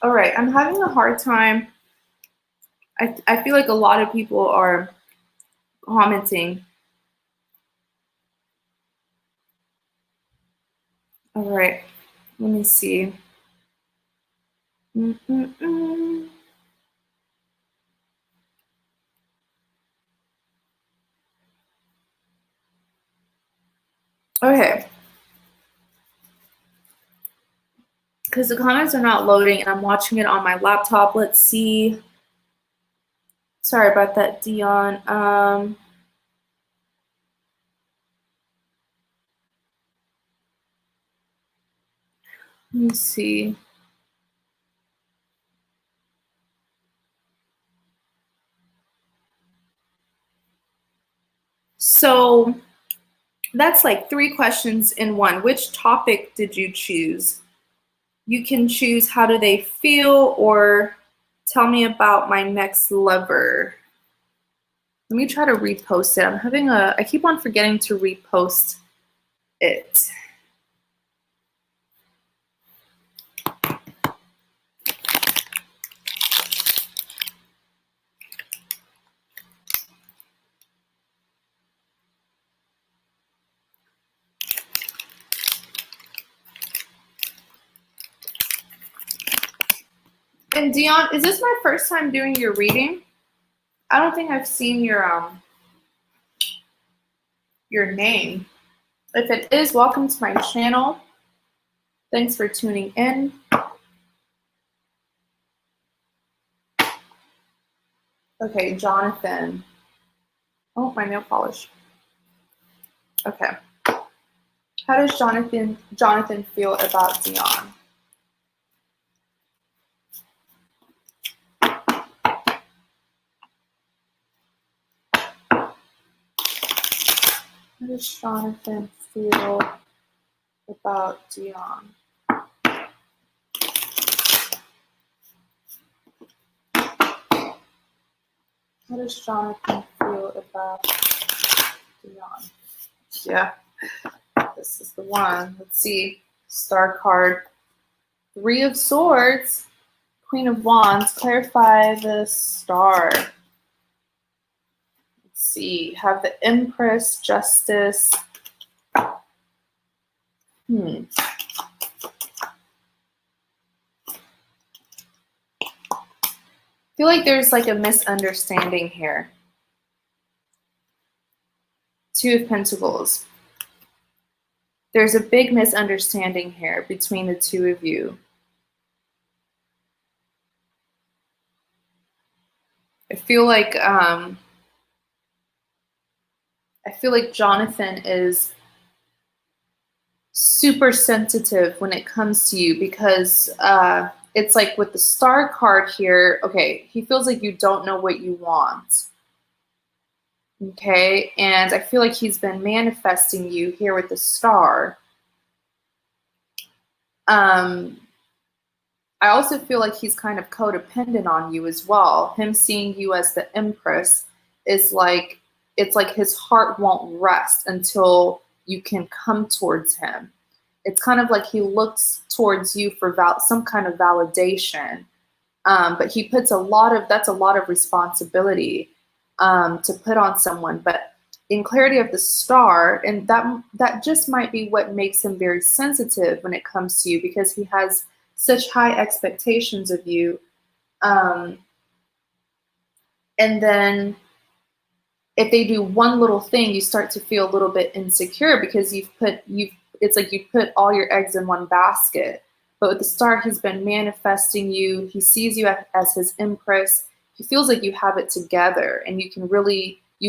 All right, I'm having a hard time. I feel like a lot of people are commenting. All right, let me see. Okay. Because the comments are not loading and I'm watching it on my laptop. Let's see. Sorry about that, Dion. Let me see. So that's like 3 questions in one. Which topic did you choose? You can choose how do they feel or tell me about my next lover. Let me try to repost it. I keep on forgetting to repost it. And Dion, is this my first time doing your reading? I don't think I've seen your name. If it is, welcome to my channel. Thanks for tuning in. Okay, Jonathan. Oh, my nail polish. Okay. How does Jonathan feel about Dion? How does Jonathan feel about Dion? How does Jonathan feel about Dion? Yeah, this is the one. Let's see. Star card. 3 of Swords. Queen of Wands. Clarify the star. Let's see. Have the Empress, Justice. I feel like there's like a misunderstanding here. 2 of Pentacles. There's a big misunderstanding here between the 2 of you. I feel like Jonathan is super sensitive when it comes to you because it's like with the Star card here, okay, he feels like you don't know what you want. Okay, and I feel like he's been manifesting you here with the Star. I I also feel like he's kind of codependent on you as well. Him seeing you as the empress is like, it's like his heart won't rest until you can come towards him. It's kind of like he looks towards you for some kind of validation. But he puts that's a lot of responsibility to put on someone. But in clarity of the star, and that just might be what makes him very sensitive when it comes to you, because he has such high expectations of you. And then if they do one little thing, you start to feel a little bit insecure because it's like you put all your eggs in one basket. But with the star, he's been manifesting you. He sees you as his empress. He feels like you have it together, and you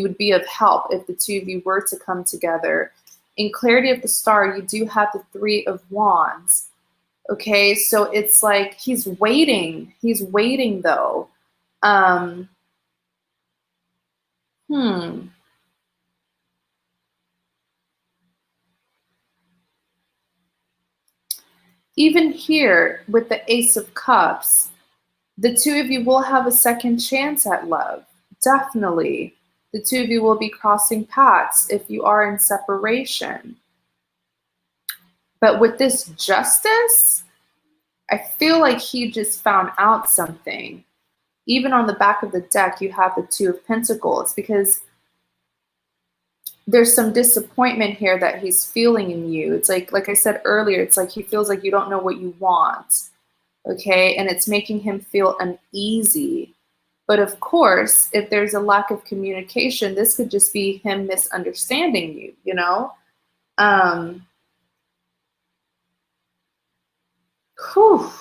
would be of help if the two of you were to come together. In clarity of the star, you do have the 3 of Wands. Okay, so it's like he's waiting. He's waiting though. Even here with the Ace of Cups, the two of you will have a second chance at love. Definitely. The two of you will be crossing paths if you are in separation. But with this Justice, I feel like he just found out something. Even on the back of the deck, you have the 2 of Pentacles, because there's some disappointment here that he's feeling in you. It's like I said earlier, it's like he feels like you don't know what you want. Okay, and it's making him feel uneasy. But of course, if there's a lack of communication, this could just be him misunderstanding you, you know? Whew.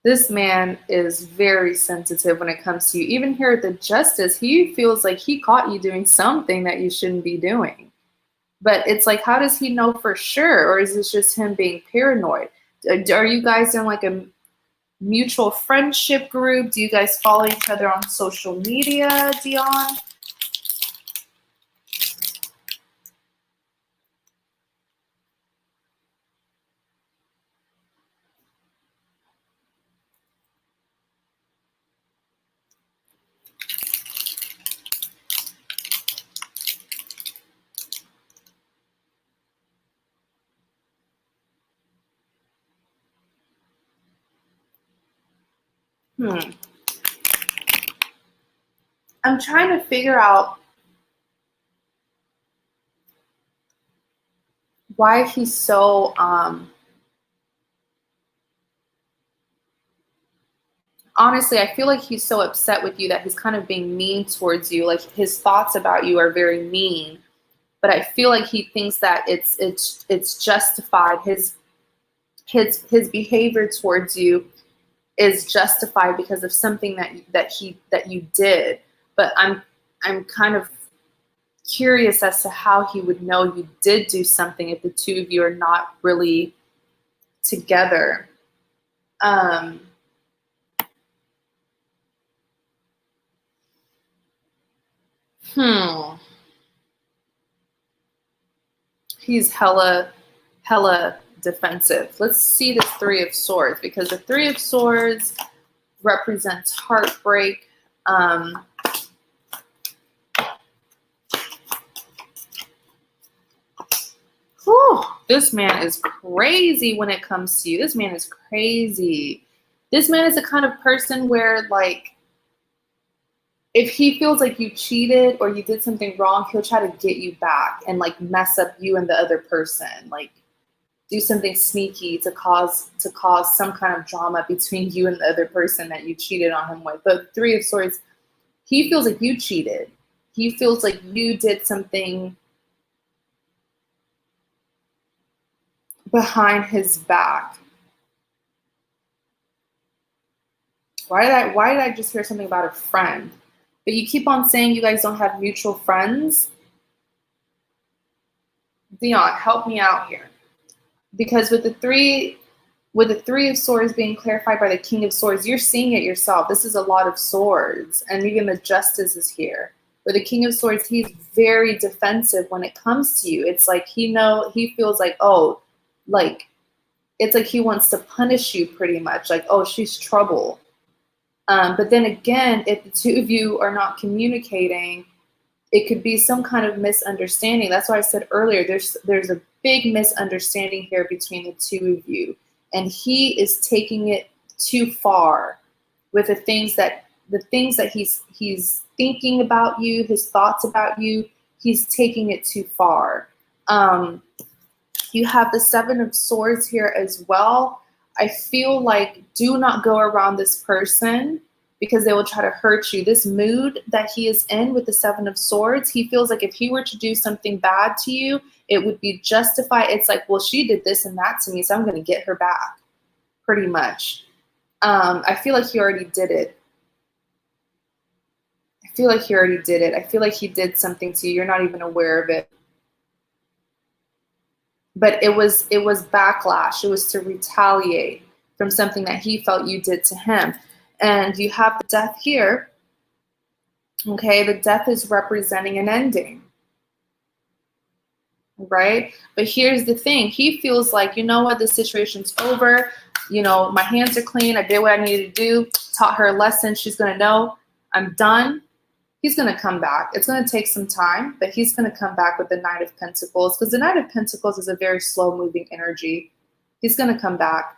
This man is very sensitive when it comes to you. Even here at the Justice, he feels like he caught you doing something that you shouldn't be doing. But it's like, how does he know for sure? Or is this just him being paranoid? Are you guys in like a mutual friendship group? Do you guys follow each other on social media, Dion? I'm trying to figure out why he's so honestly, I feel like he's so upset with you that he's kind of being mean towards you. Like his thoughts about you are very mean, but I feel like he thinks that it's justified. His behavior towards you is justified because of something that you did. But I'm kind of curious as to how he would know you did do something if the two of you are not really together. He's hella defensive. Let's see the 3 of Swords, because the 3 of Swords represents heartbreak. This man is crazy when it comes to you. This man is crazy. This man is the kind of person where, like, if he feels like you cheated or you did something wrong, he'll try to get you back and like mess up you and the other person. Like, do something sneaky to cause some kind of drama between you and the other person that you cheated on him with. But 3 of Swords, he feels like you cheated. He feels like you did something behind his back. Why did I just hear something about a friend? But you keep on saying you guys don't have mutual friends. Dion, help me out here. Because with the 3 of Swords being clarified by the King of Swords, you're seeing it yourself. This is a lot of swords, and even the Justice is here. With the King of Swords, he's very defensive when it comes to you. It's like he feels like, oh, like it's like he wants to punish you pretty much, like, oh, she's trouble. But then again, if the two of you are not communicating, it could be some kind of misunderstanding. That's why I said earlier, there's a big misunderstanding here between the two of you. And he is taking it too far with the things that he's thinking about you, his thoughts about you. He's taking it too far. You have the Seven of Swords here as well. I feel like do not go around this person because they will try to hurt you. This mood that he is in with the Seven of Swords, he feels like if he were to do something bad to you, it would be justified. It's like, well, she did this and that to me, so I'm going to get her back, pretty much. I feel like he already did it. I feel like he already did it. I feel like he did something to you. You're not even aware of it. But it was backlash. It was to retaliate from something that he felt you did to him. And you have the Death here. Okay, the Death is representing an ending. Right? But here's the thing. He feels like, you know what, this situation's over. You know, my hands are clean. I did what I needed to do. Taught her a lesson. She's going to know I'm done. He's going to come back. It's going to take some time, but he's going to come back with the Knight of Pentacles, because the Knight of Pentacles is a very slow-moving energy. He's going to come back.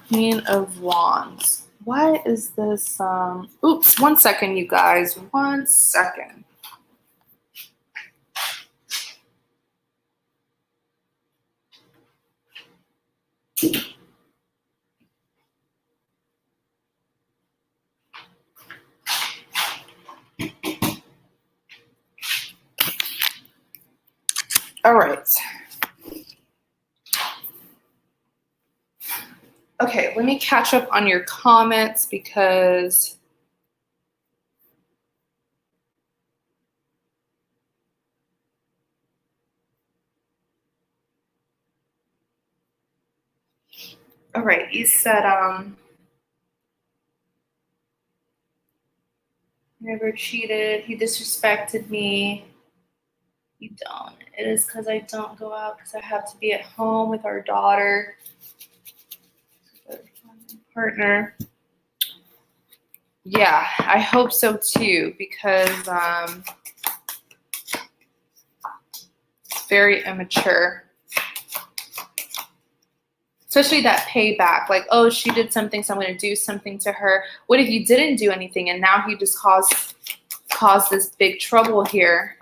Queen of Wands. Why is this? Oops, 1 second, you guys. 1 second. All right. Okay, let me catch up on your comments because all right, you said never cheated, he disrespected me. You don't. It is because I don't go out because I have to be at home with our daughter. Partner. Yeah, I hope so too, because it's very immature. Especially that payback, like, oh, she did something, so I'm going to do something to her. What if you didn't do anything and now he just caused this big trouble here?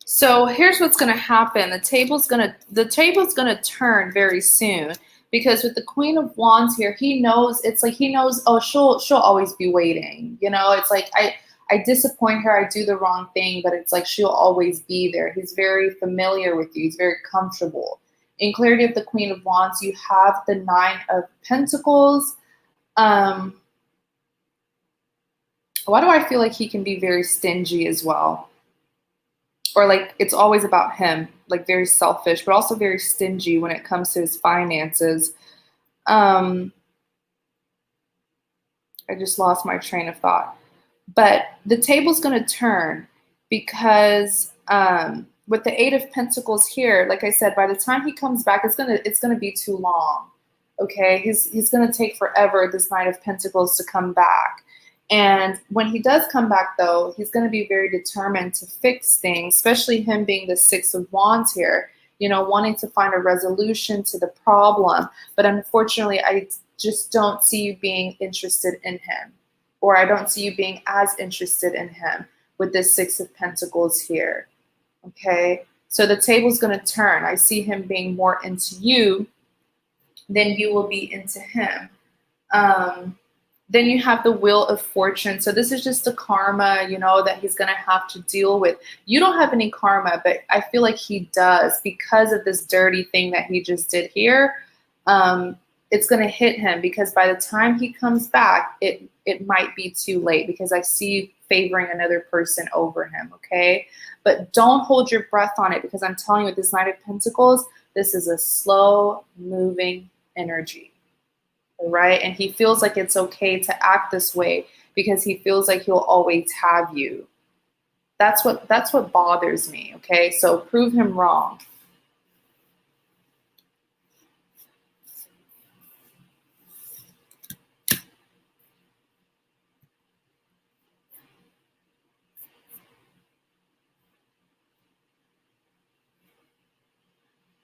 So here's what's going to happen. The table's going to turn very soon, because with the Queen of Wands here, he knows, it's like he knows, oh, she'll always be waiting. You know, it's like I disappoint her, I do the wrong thing, but it's like she'll always be there. He's very familiar with you. He's very comfortable. In clarity of the Queen of Wands, you have the Nine of Pentacles. Why do I feel like he can be very stingy as well? Or like it's always about him, like very selfish, but also very stingy when it comes to his finances. I just lost my train of thought. But the table's going to turn because with the Eight of Pentacles here, like I said, by the time he comes back, it's gonna be too long. Okay, he's gonna take forever, this Knight of Pentacles, to come back. And when he does come back, though, he's going to be very determined to fix things, especially him being the Six of Wands here, you know, wanting to find a resolution to the problem. But unfortunately, I just don't see you being interested in him, or I don't see you being as interested in him with this Six of Pentacles here. Okay, so the table's going to turn. I see him being more into you than you will be into him. Then you have the Wheel of Fortune. So this is just the karma, you know, that he's going to have to deal with. You don't have any karma, but I feel like he does because of this dirty thing that he just did here. it's going to hit him, because by the time he comes back, it might be too late, because I see you favoring another person over him, okay? But don't hold your breath on it, because I'm telling you, with this Knight of Pentacles, this is a slow moving energy, all right? And he feels like it's okay to act this way because he feels like he'll always have you. That's what bothers me, okay? So prove him wrong.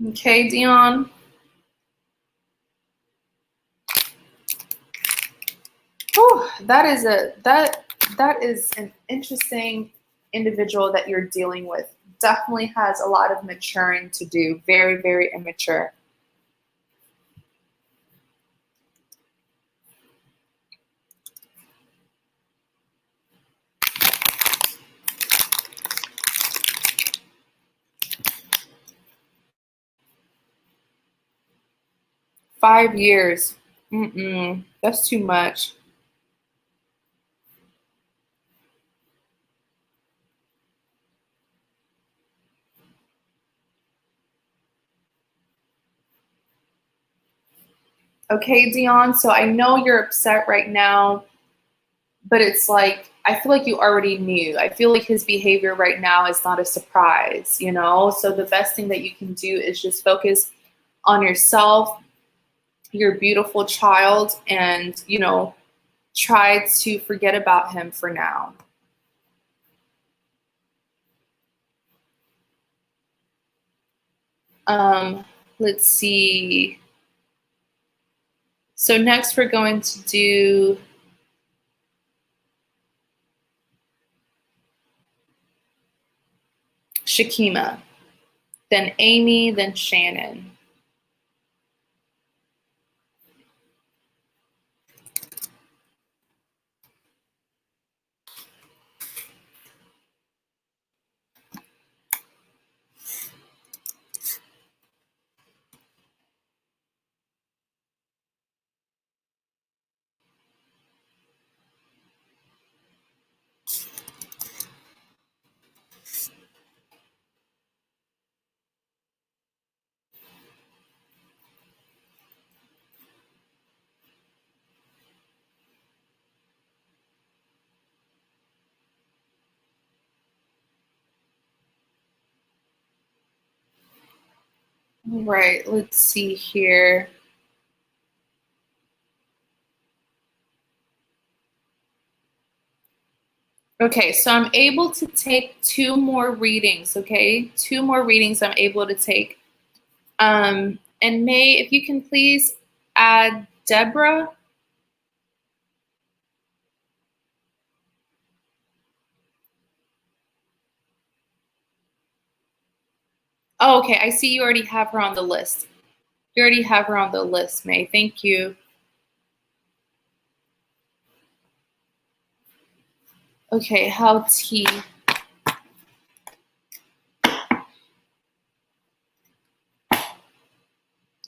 Okay, Dion. Whew, that is an interesting individual that you're dealing with. Definitely has a lot of maturing to do. Very, very immature. Five years. That's too much. Okay, Dion, so I know you're upset right now, but it's like, I feel like you already knew. I feel like his behavior right now is not a surprise, you know? So the best thing that you can do is just focus on yourself, your beautiful child, and, you know, try to forget about him for now. Let's see. So next we're going to do Shaima, then Amy, then Shannon. All right, let's see here. Okay, so I'm able to take two more readings, okay? Two more readings I'm able to take. And May, if you can please add Deborah. Oh, okay, I see you already have her on the list. You already have her on the list, May. Thank you. Okay, how T?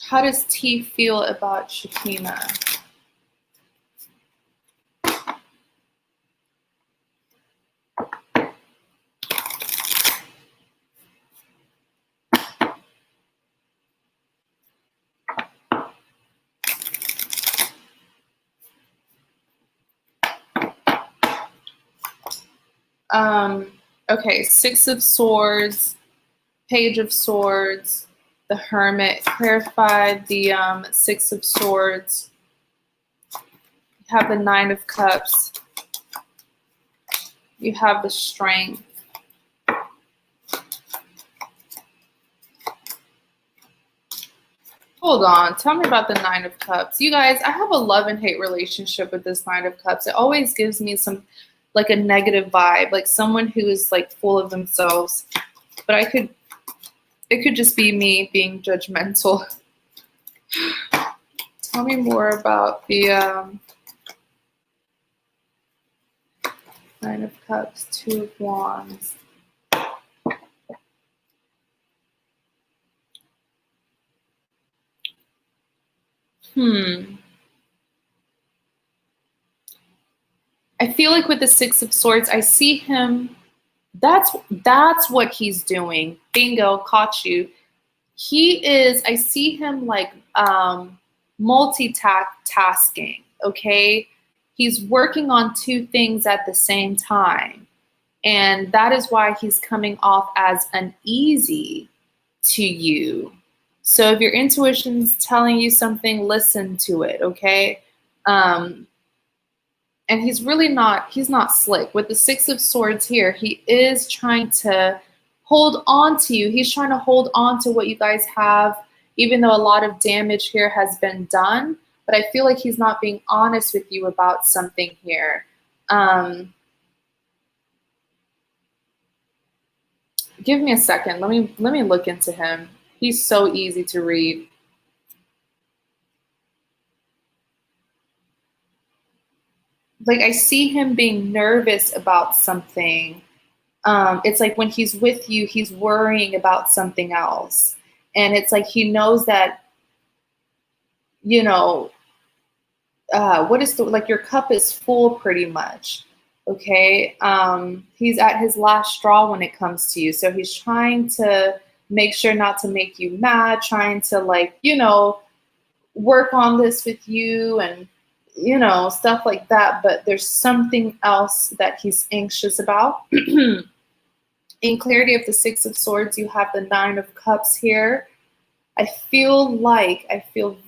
How does T feel about Shaima? Okay, Six of Swords, Page of Swords, the Hermit. Clarify the Six of Swords. You have the Nine of Cups. You have the Strength. Hold on. Tell me about the Nine of Cups. You guys, I have a love and hate relationship with this Nine of Cups. It always gives me some, like, a negative vibe, like someone who is like full of themselves. But it could just be me being judgmental. Tell me more about the Nine of Cups, Two of Wands. I feel like with the Six of Swords, I see him, that's what he's doing. Bingo, caught you. I see him like multitasking, okay? He's working on two things at the same time. And that is why he's coming off as uneasy to you. So if your intuition's telling you something, listen to it, okay? And he's not slick. With the Six of Swords here, he is trying to hold on to you. He's trying to hold on to what you guys have, even though a lot of damage here has been done. But I feel like he's not being honest with you about something here. Give me a second. Let me look into him. He's so easy to read. Like, I see him being nervous about something. It's like when he's with you, he's worrying about something else. And it's like he knows that, you know, like your cup is full pretty much. Okay. He's at his last straw when it comes to you. So he's trying to make sure not to make you mad, trying to, like, work on this with you and, stuff like that. But there's something else that he's anxious about. In clarity of the Six of Swords, you have the Nine of Cups here. I feel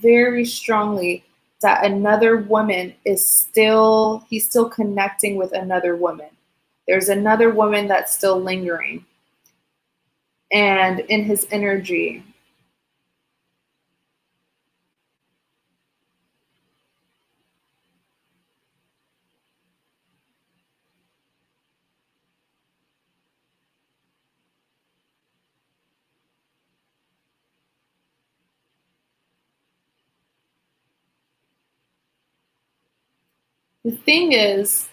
very strongly that another woman he's still connecting with another woman. There's another woman that's still lingering. And in his energy, the thing is,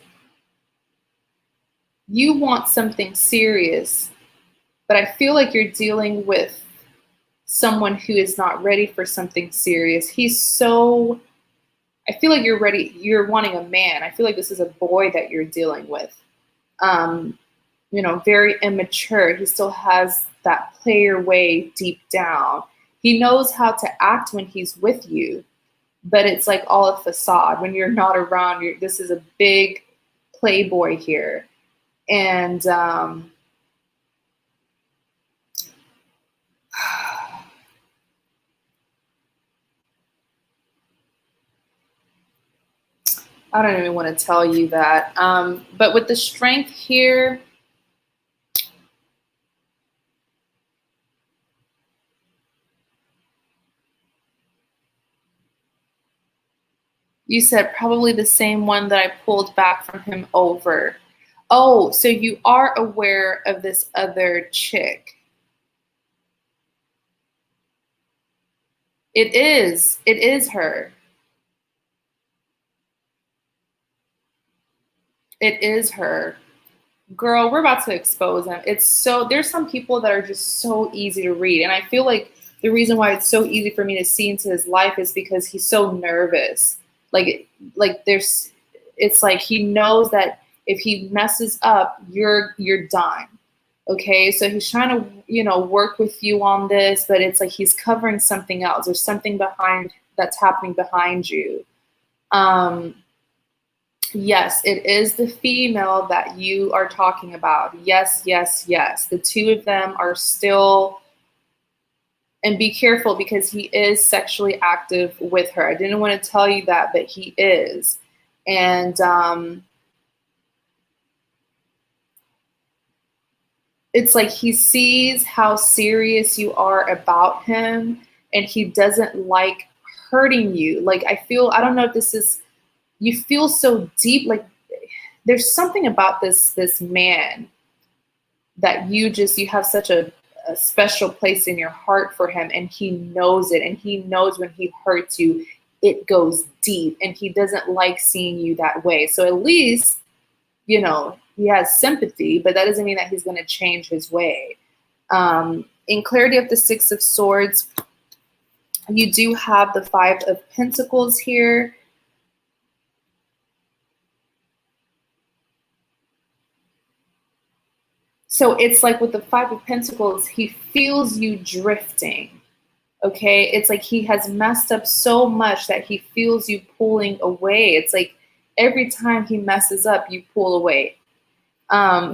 you want something serious, but I feel like you're dealing with someone who is not ready for something serious. I feel like you're wanting a man. I feel like this is a boy that you're dealing with. Very immature. He still has that player way deep down. He knows how to act when he's with you, but it's like all a facade. When you're not around, this is a big playboy here. And I don't even want to tell you that. But with the Strength here, you said probably the same one that I pulled back from him over. Oh, so you are aware of this other chick. It is her. It is her. Girl, we're about to expose him. There's some people that are just so easy to read. And I feel like the reason why it's so easy for me to see into his life is because he's so nervous. It's like he knows that if he messes up, you're done. Okay, so he's trying to, work with you on this, but it's like he's covering something else. There's something that's happening behind you. Yes, it is the female that you are talking about. Yes, yes, yes. The two of them are still, and be careful because he is sexually active with her. I didn't want to tell you that, but he is. And it's like he sees how serious you are about him and he doesn't like hurting you. Like, I don't know if this is, you feel so deep, like there's something about this man that you have such a special place in your heart for him, and he knows it, and he knows when he hurts you, it goes deep, and he doesn't like seeing you that way. So at least, he has sympathy, but that doesn't mean that he's going to change his way. In clarity of the Six of Swords, You do have the Five of Pentacles here. So it's like with the Five of Pentacles, he feels you drifting, okay? It's like he has messed up so much that he feels you pulling away. It's like every time he messes up, you pull away.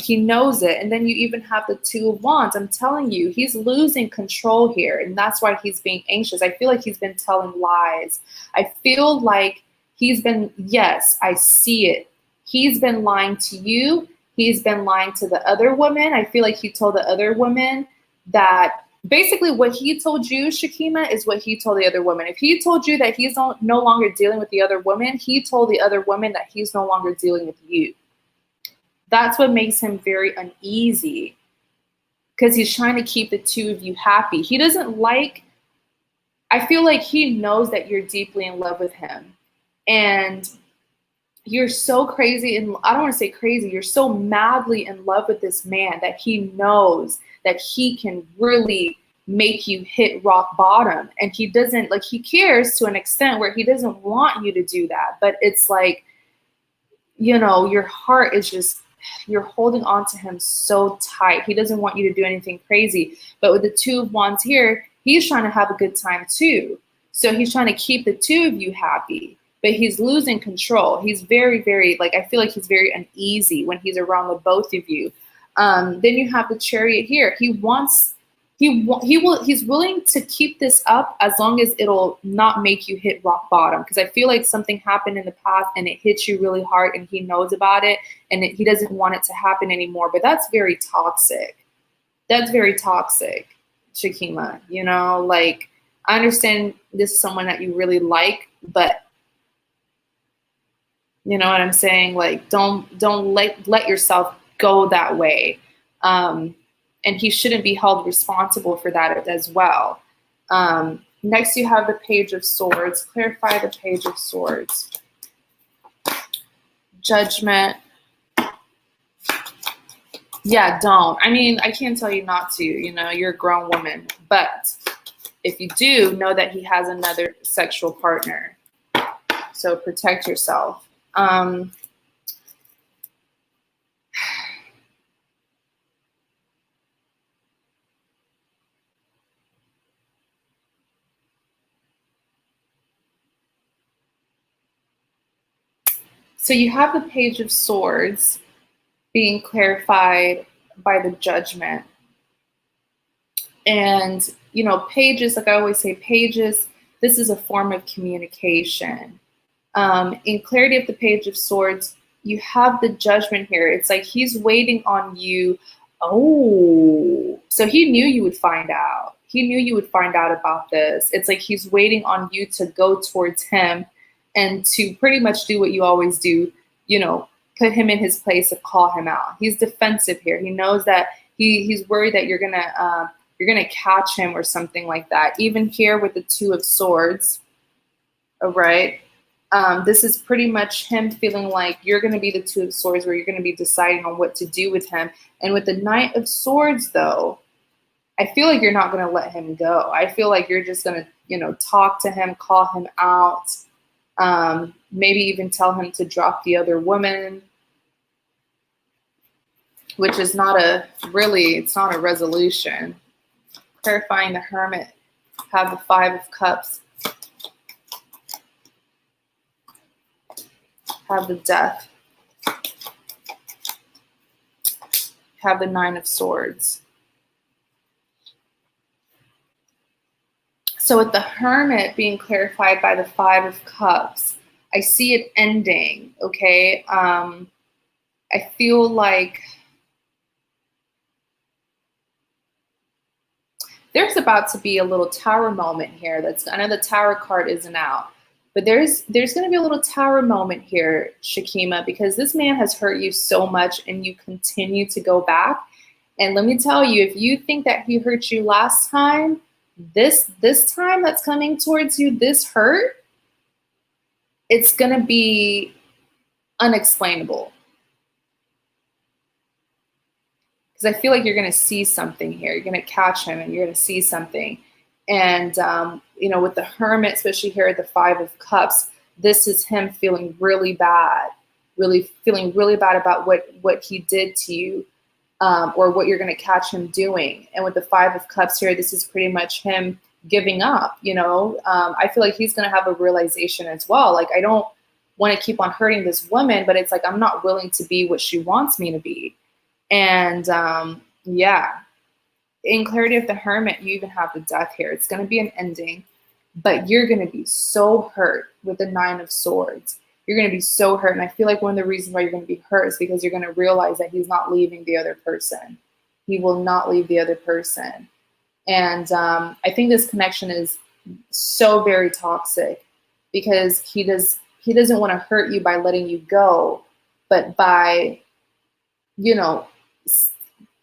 He knows it. And then you even have the Two of Wands. I'm telling you, he's losing control here. And that's why he's being anxious. I feel like he's been telling lies. I feel like he's been, yes, I see it. He's been lying to you. He's been lying to the other woman. I feel like he told the other woman that basically what he told you, Shakima, is what he told the other woman. If he told you that he's no longer dealing with the other woman, he told the other woman that he's no longer dealing with you. That's what makes him very uneasy, because he's trying to keep the two of you happy. He doesn't like, I feel like he knows that you're deeply in love with him. And you're so crazy, and I don't want to say crazy, you're so madly in love with this man that he knows that he can really make you hit rock bottom. And he doesn't, like, he cares to an extent where he doesn't want you to do that. But it's like, you know, your heart is just, you're holding on to him so tight. He doesn't want you to do anything crazy. But with the Two of Wands here, he's trying to have a good time too. So he's trying to keep the two of you happy, but he's losing control. He's very, very, like, I feel like he's very uneasy when he's around the both of you. Then you have the Chariot here. He's willing to keep this up as long as it'll not make you hit rock bottom. Because I feel like something happened in the past and it hits you really hard, and he knows about it, and he doesn't want it to happen anymore. But that's very toxic. That's very toxic, Shakima. You know, like, I understand this is someone that you really like, but you know what I'm saying? Like, don't let yourself go that way. And he shouldn't be held responsible for that as well. Next, you have the Page of Swords. Clarify the Page of Swords. Judgment. Yeah, don't. I mean, I can't tell you not to. You know, you're a grown woman. But if you do, know that he has another sexual partner. So protect yourself. So you have the Page of Swords being clarified by the Judgment. And, you know, pages, like I always say, pages, this is a form of communication. In clarity of the Page of Swords, you have the Judgment here. It's like he's waiting on you. Oh, so he knew you would find out. He knew you would find out about this. It's like he's waiting on you to go towards him and to pretty much do what you always do, you know, put him in his place and call him out. He's defensive here. He knows that he's worried that you're gonna catch him or something like that. Even here with the Two of Swords, all right. This is pretty much him feeling like you're going to be the Two of Swords, where you're going to be deciding on what to do with him. And with the Knight of Swords, though, I feel like you're not going to let him go. I feel like you're just going to, you know, talk to him, call him out, maybe even tell him to drop the other woman, which is not it's not a resolution. Clarifying the Hermit, have the Five of Cups. Have the Death, have the Nine of Swords. So with the Hermit being clarified by the Five of Cups, I see it ending, okay? I feel like there's about to be a little Tower moment here. I know the Tower card isn't out. But there's going to be a little Tower moment here, Shakima, because this man has hurt you so much and you continue to go back. And let me tell you, if you think that he hurt you last time, this time that's coming towards you, this hurt, it's going to be unexplainable. Because I feel like you're going to see something here. You're going to catch him and you're going to see something. And you know, with the Hermit, especially here at the Five of Cups, this is him feeling really bad, really feeling really bad about what he did to you, or what you're going to catch him doing. And with the Five of Cups here, this is pretty much him giving up, you know. I feel like he's going to have a realization as well. Like, I don't want to keep on hurting this woman, but it's like, I'm not willing to be what she wants me to be. And yeah, in clarity of the Hermit, you even have the Death here. It's going to be an ending, but you're going to be so hurt with the Nine of Swords. You're going to be so hurt. And I feel like one of the reasons why you're going to be hurt is because you're going to realize that he's not leaving the other person. He will not leave the other person. And I think this connection is so very toxic because he doesn't want to hurt you by letting you go, but by, you know,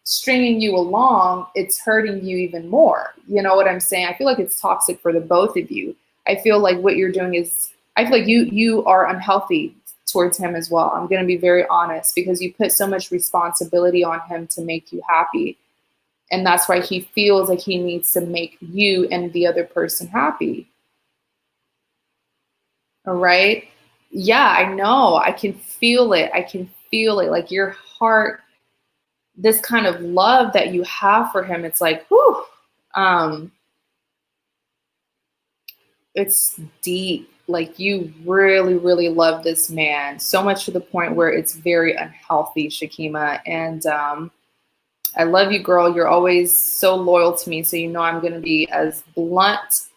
stringing you along, it's hurting you even more. You know what I'm saying? I feel like it's toxic for the both of you. I feel like what you're doing is, I feel like you are unhealthy towards him as well. I'm going to be very honest, because you put so much responsibility on him to make you happy. And that's why he feels like he needs to make you and the other person happy. All right? Yeah, I know. I can feel it. I can feel it. Like your heart, this kind of love that you have for him, it's like, whew, it's deep. Like you really, really love this man so much to the point where it's very unhealthy, Shaima. And I love you, girl. You're always so loyal to me. So you know I'm going to be as blunt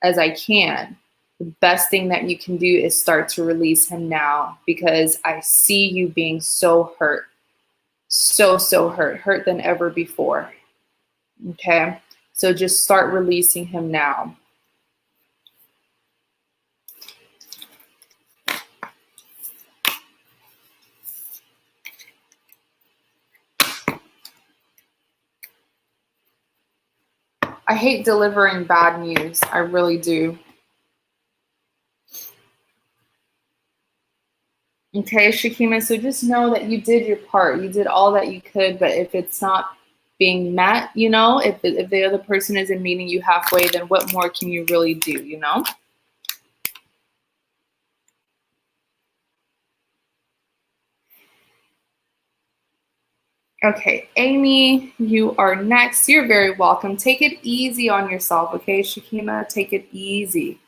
as I can. The best thing that you can do is start to release him now, because I see you being so hurt. So hurt than ever before. Okay? So just start releasing him now. I hate delivering bad news. I really do. Okay, Shaima, so just know that you did your part. You did all that you could, but if it's not being met, you know, if the other person isn't meeting you halfway, then what more can you really do, you know? Okay, Amy, you are next. You're very welcome. Take it easy on yourself, okay, Shaima? Take it easy.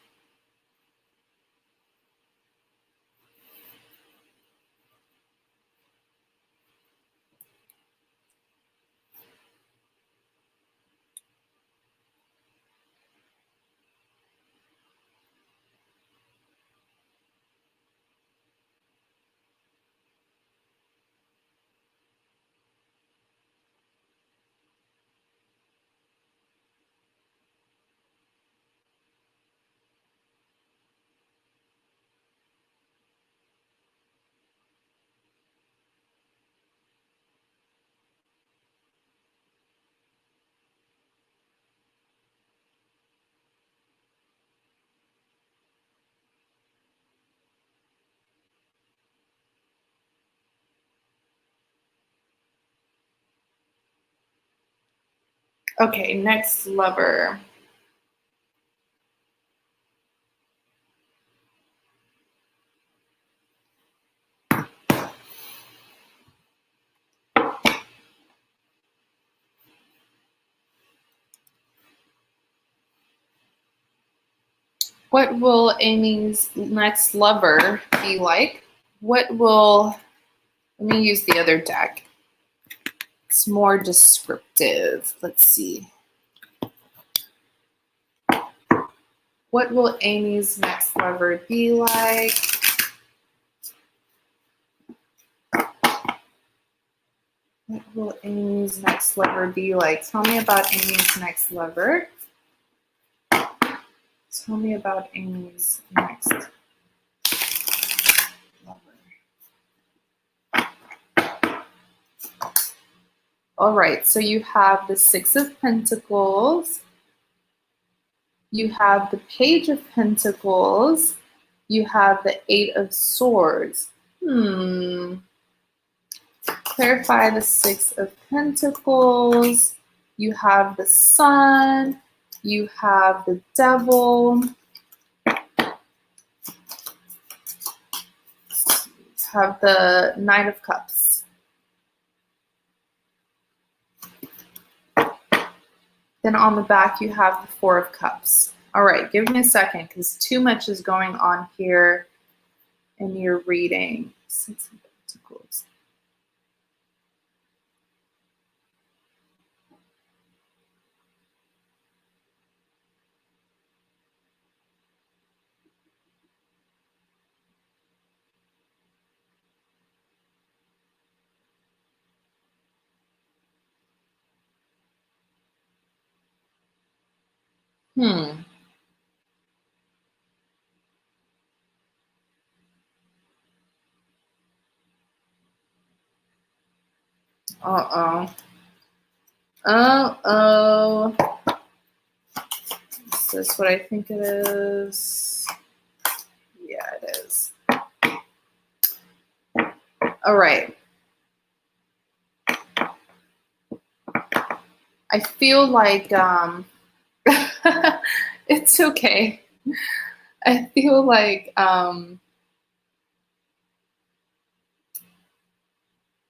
Okay, next lover. What will Amy's next lover be like? What will, let me use the other deck. It's more descriptive. Let's see. What will Amy's next lover be like? What will Amy's next lover be like? Tell me about Amy's next lover. Tell me about Amy's next lover. All right, so you have the Six of Pentacles. You have the Page of Pentacles. You have the Eight of Swords. Clarify the Six of Pentacles. You have the Sun. You have the Devil. Have the Nine of Cups. Then on the back, you have the Four of Cups. All right, give me a second because too much is going on here in your reading. Six of Pentacles. Uh-oh. Uh-oh. Is this what I think it is? Yeah, it is. All right. I feel like it's okay. I feel like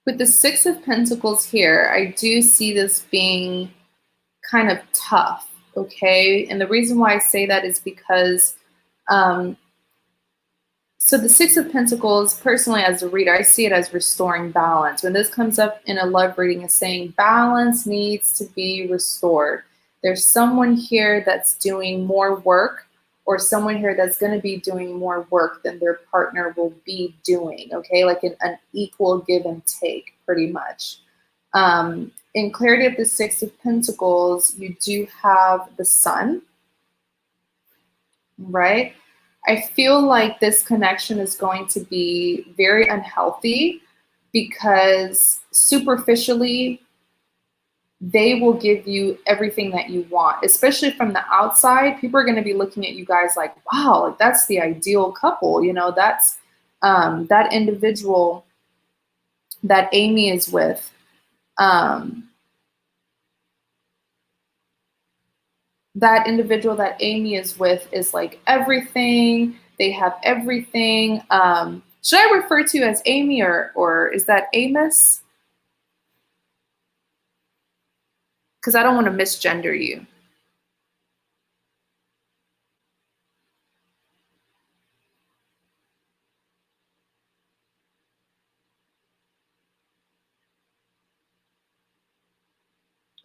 with the Six of Pentacles here, I do see this being kind of tough, okay? And the reason why I say that is because so the Six of Pentacles, personally as a reader, I see it as restoring balance. When this comes up in a love reading, it's saying balance needs to be restored. There's someone here that's doing more work, or someone here that's going to be doing more work than their partner will be doing, okay? Like an equal give and take, pretty much. In clarity of the Six of Pentacles, you do have the Sun, right? I feel like this connection is going to be very unhealthy because superficially, they will give you everything that you want, especially from the outside. People are going to be looking at you guys like, wow, like that's the ideal couple. You know, that's that individual that Amy is with. That individual that Amy is with is like everything. They have everything. Should I refer to you as Amy or is that Amos? Because I don't want to misgender you.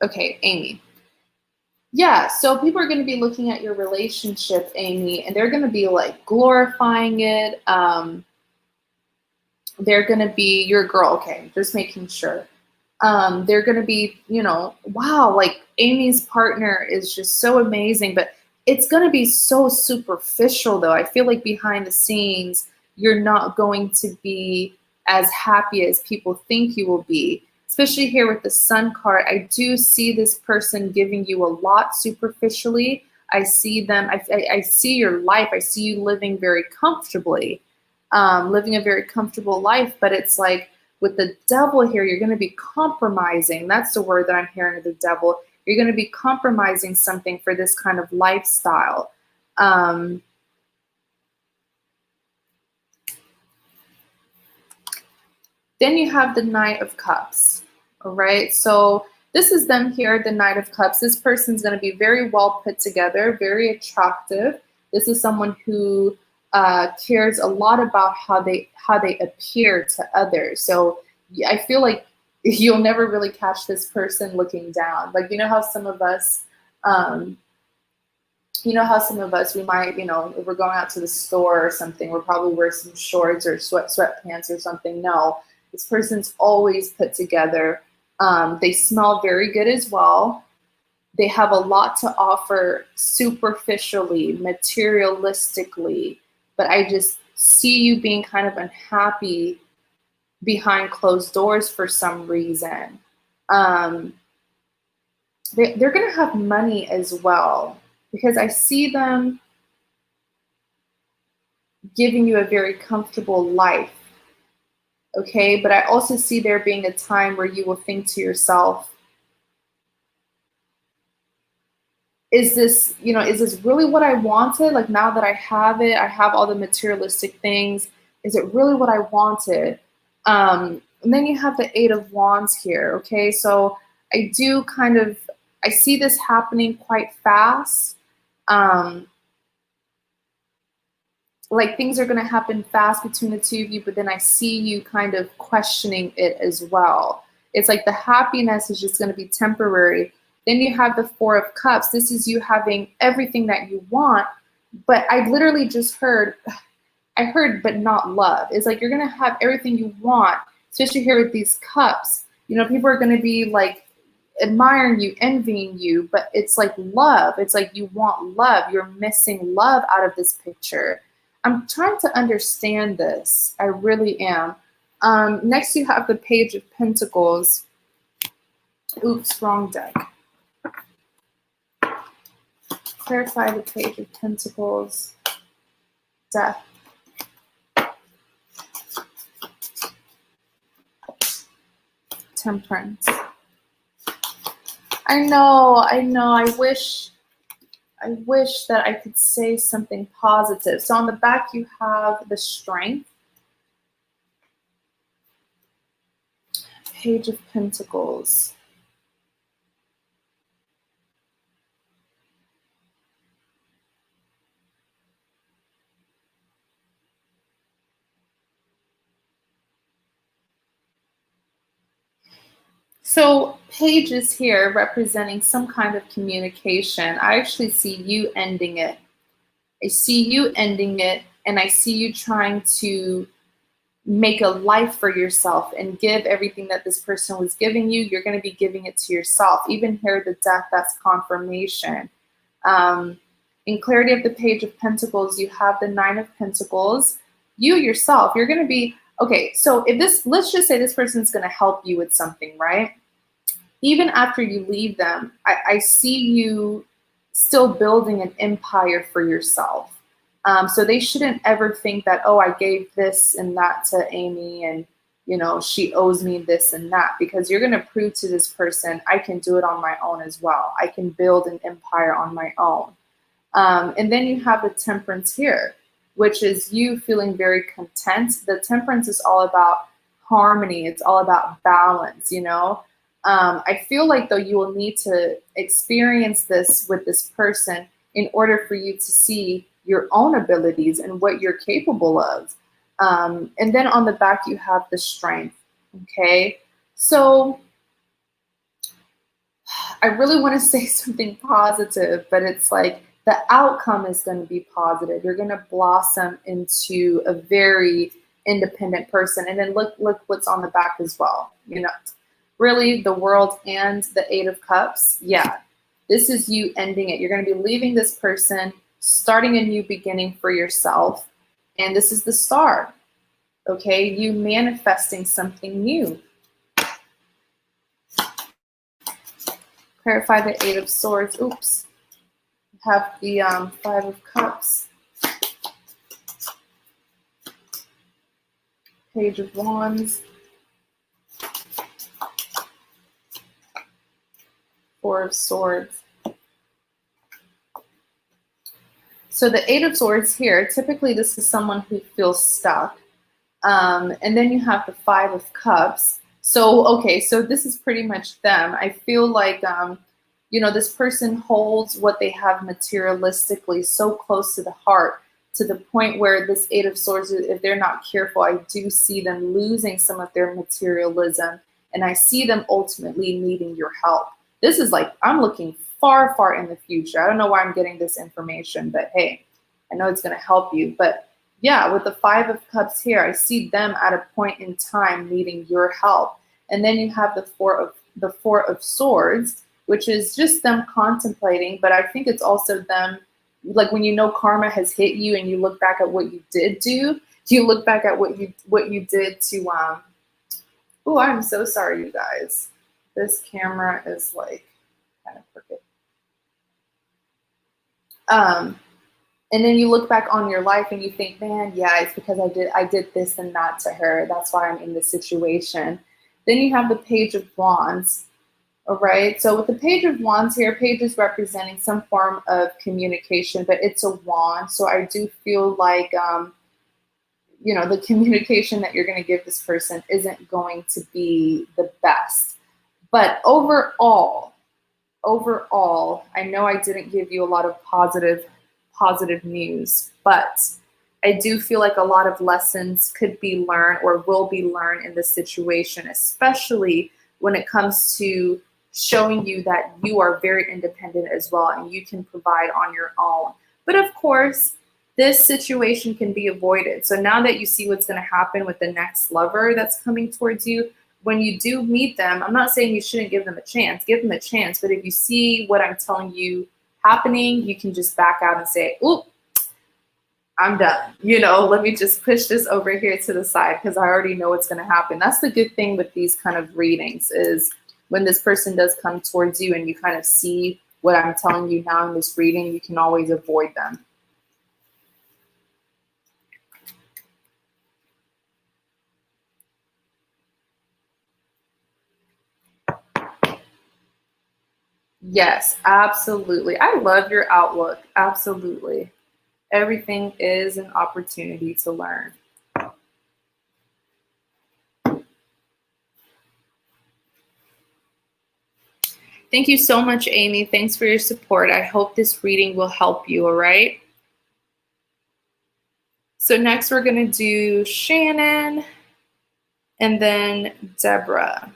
Okay, Amy. Yeah, so people are going to be looking at your relationship, Amy, and they're going to be like glorifying it. They're going to be your girl. Okay, just making sure. They're going to be, you know, wow, like Amy's partner is just so amazing, but it's going to be so superficial though. I feel like behind the scenes, you're not going to be as happy as people think you will be. Especially here with the Sun card, I do see this person giving you a lot superficially. I see them, I see your life. I see you living very comfortably, living a very comfortable life, but it's like, with the Devil here, you're going to be compromising. That's the word that I'm hearing of the Devil. You're going to be compromising something for this kind of lifestyle. Then you have the Knight of Cups. All right. So this is them here, the Knight of Cups. This person's going to be very well put together, very attractive. This is someone who cares a lot about how they appear to others. So I feel like you'll never really catch this person looking down. Like, you know how some of us, we might, you know, if we're going out to the store or something, we'll probably wear some shorts or sweatpants or something. No, this person's always put together. They smell very good as well. They have a lot to offer superficially, materialistically, but I just see you being kind of unhappy behind closed doors for some reason. They're going to have money as well because I see them giving you a very comfortable life. Okay, but I also see there being a time where you will think to yourself, is this, is this really what I wanted? Like, now that I have it, I have all the materialistic things. Is it really what I wanted? And then you have the Eight of Wands here, okay? So I do I see this happening quite fast. Like, things are going to happen fast between the two of you, but then I see you kind of questioning it as well. It's like the happiness is just going to be temporary. Then you have the Four of Cups. This is you having everything that you want, but I literally just heard, but not love. It's like you're going to have everything you want, especially here with these cups. People are going to be like admiring you, envying you, but it's like love. It's like you want love. You're missing love out of this picture. I'm trying to understand this. I really am. Next, you have the Page of Pentacles. Oops, wrong deck. Clarify the Page of Pentacles. Death. Temperance. I know. I wish that I could say something positive. So on the back, you have the Strength. Page of Pentacles. So pages here representing some kind of communication. I actually see you ending it. I see you ending it, and I see you trying to make a life for yourself and give everything that this person was giving you. You're going to be giving it to yourself. Even here, the Death, that's confirmation. In clarity of the Page of Pentacles, you have the Nine of Pentacles. You yourself, you're going to be, okay, so if this, let's just say this person's going to help you with something, right? Even after you leave them, I see you still building an empire for yourself. So they shouldn't ever think that, oh, I gave this and that to Amy and, she owes me this and that, because you're going to prove to this person, I can do it on my own as well. I can build an empire on my own. And then you have the Temperance here, which is you feeling very content. The Temperance is all about harmony. It's all about balance, I feel like, though, you will need to experience this with this person in order for you to see your own abilities and what you're capable of. And then on the back, you have the Strength. Okay, so I really want to say something positive, but it's like the outcome is going to be positive. You're going to blossom into a very independent person. And then look what's on the back as well. Really, the World and the Eight of Cups. Yeah, this is you ending it. You're going to be leaving this person, starting a new beginning for yourself. And this is the Star. Okay, you manifesting something new. Clarify the Eight of Swords. Oops. Have the Five of Cups. Page of Wands. Four of Swords. So the Eight of Swords here, typically this is someone who feels stuck. And then you have the Five of Cups. So, okay, so this is pretty much them. I feel like, this person holds what they have materialistically so close to the heart, to the point where this Eight of Swords, if they're not careful, I do see them losing some of their materialism. And I see them ultimately needing your help. This is like, I'm looking far, far in the future. I don't know why I'm getting this information, but hey, I know it's going to help you. But yeah, with the Five of Cups here, I see them at a point in time needing your help. And then you have the Four of Swords, which is just them contemplating. But I think it's also them, like when karma has hit you and you look back at what you did do, you look back at what you did to oh, I'm so sorry, you guys. This camera is like kind of crooked. And then you look back on your life and you think, man, yeah, it's because I did this and that to her. That's why I'm in this situation. Then you have the Page of Wands. All right, so with the Page of Wands here, Page is representing some form of communication, but it's a wand. So I do feel like, you know, the communication that you're going to give this person isn't going to be the best. But overall, I know I didn't give you a lot of positive news, but I do feel like a lot of lessons could be learned or will be learned in this situation, especially when it comes to showing you that you are very independent as well and you can provide on your own. But of course, this situation can be avoided. So now that you see what's going to happen with the next lover that's coming towards you, when you do meet them, I'm not saying you shouldn't give them a chance. Give them a chance. But if you see what I'm telling you happening, you can just back out and say, oop, I'm done. You know, let me just push this over here to the side because I already know what's going to happen. That's the good thing with these kind of readings is when this person does come towards you and you kind of see what I'm telling you now in this reading, you can always avoid them. Yes, absolutely. I love your outlook. Absolutely. Everything is an opportunity to learn. Thank you so much, Amy. Thanks for your support. I hope this reading will help you, all right? So next we're going to do Shannon and then Deborah.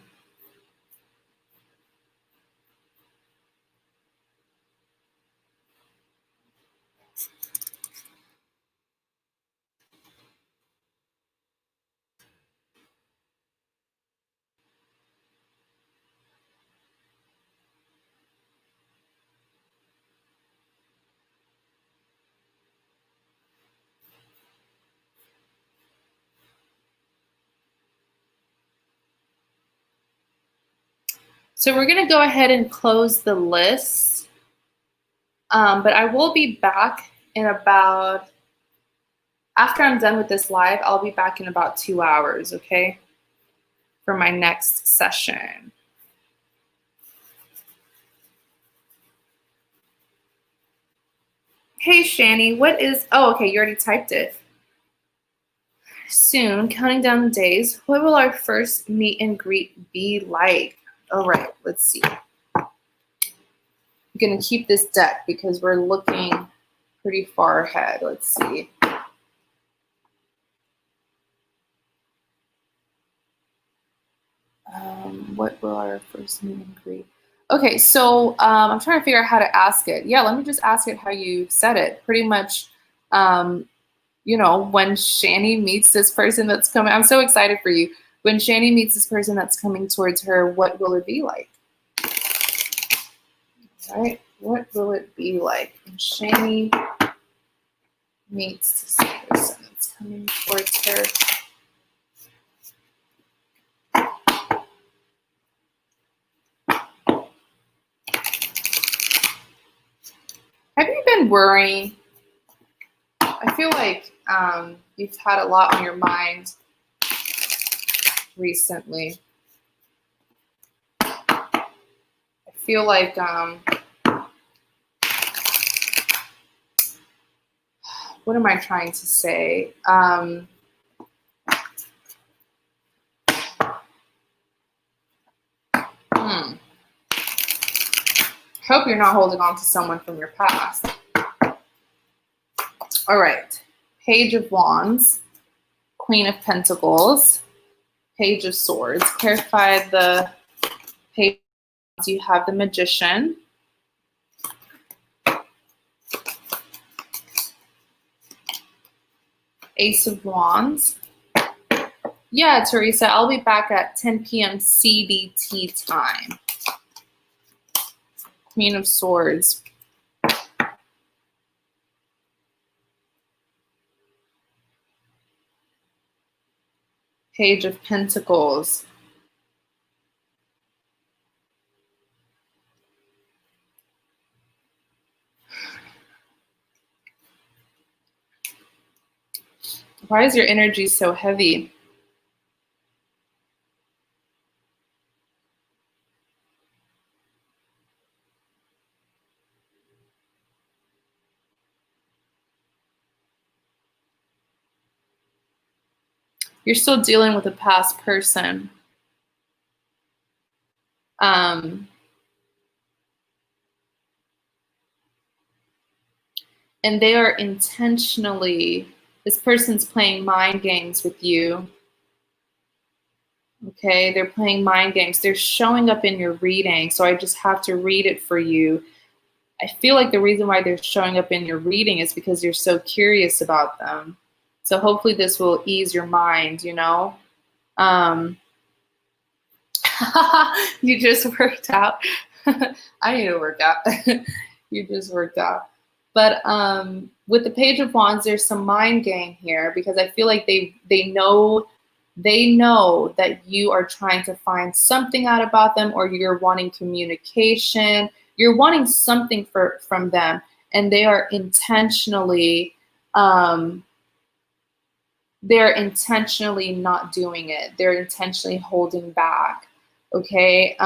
So we're going to go ahead and close the list. But I will be back in about, after I'm done with this live, I'll be back in about 2 hours, okay? For my next session. Hey, Shanny, what is, oh, okay, you already typed it. Soon, counting down the days, what will our first meet and greet be like? All right, let's see. I'm going to keep this deck because we're looking pretty far ahead. Let's see. What will our first meet and greet? Okay, so I'm trying to figure out how to ask it. Yeah, let me just ask it how you said it. Pretty much, you know, when Shanny meets this person that's coming, I'm so excited for you. When Shanny meets this person that's coming towards her, what will it be like? All right, what will it be like when Shanny meets this person that's coming towards her? Have you been worrying? I feel like you've had a lot on your mind recently. I feel like what am I trying to say? Hope you're not holding on to someone from your past. All right. Page of Wands, Queen of Pentacles, Page of Swords. Clarify the page. You have the Magician. Ace of Wands. Yeah, Teresa, I'll be back at 10 p.m. CDT time. Queen of Swords. Page of Pentacles. Why is your energy so heavy? You're still dealing with a past person. And they are intentionally, this person's playing mind games with you. Okay, they're playing mind games. They're showing up in your reading, so I just have to read it for you. I feel like the reason why they're showing up in your reading is because you're so curious about them. So hopefully this will ease your mind, you know? You just worked out. I need to work out. You just worked out. But with the Page of Wands, there's some mind game here because I feel like they know that you are trying to find something out about them, or you're wanting communication. You're wanting something from them, and they are intentionally not doing it. They're intentionally holding back. Okay.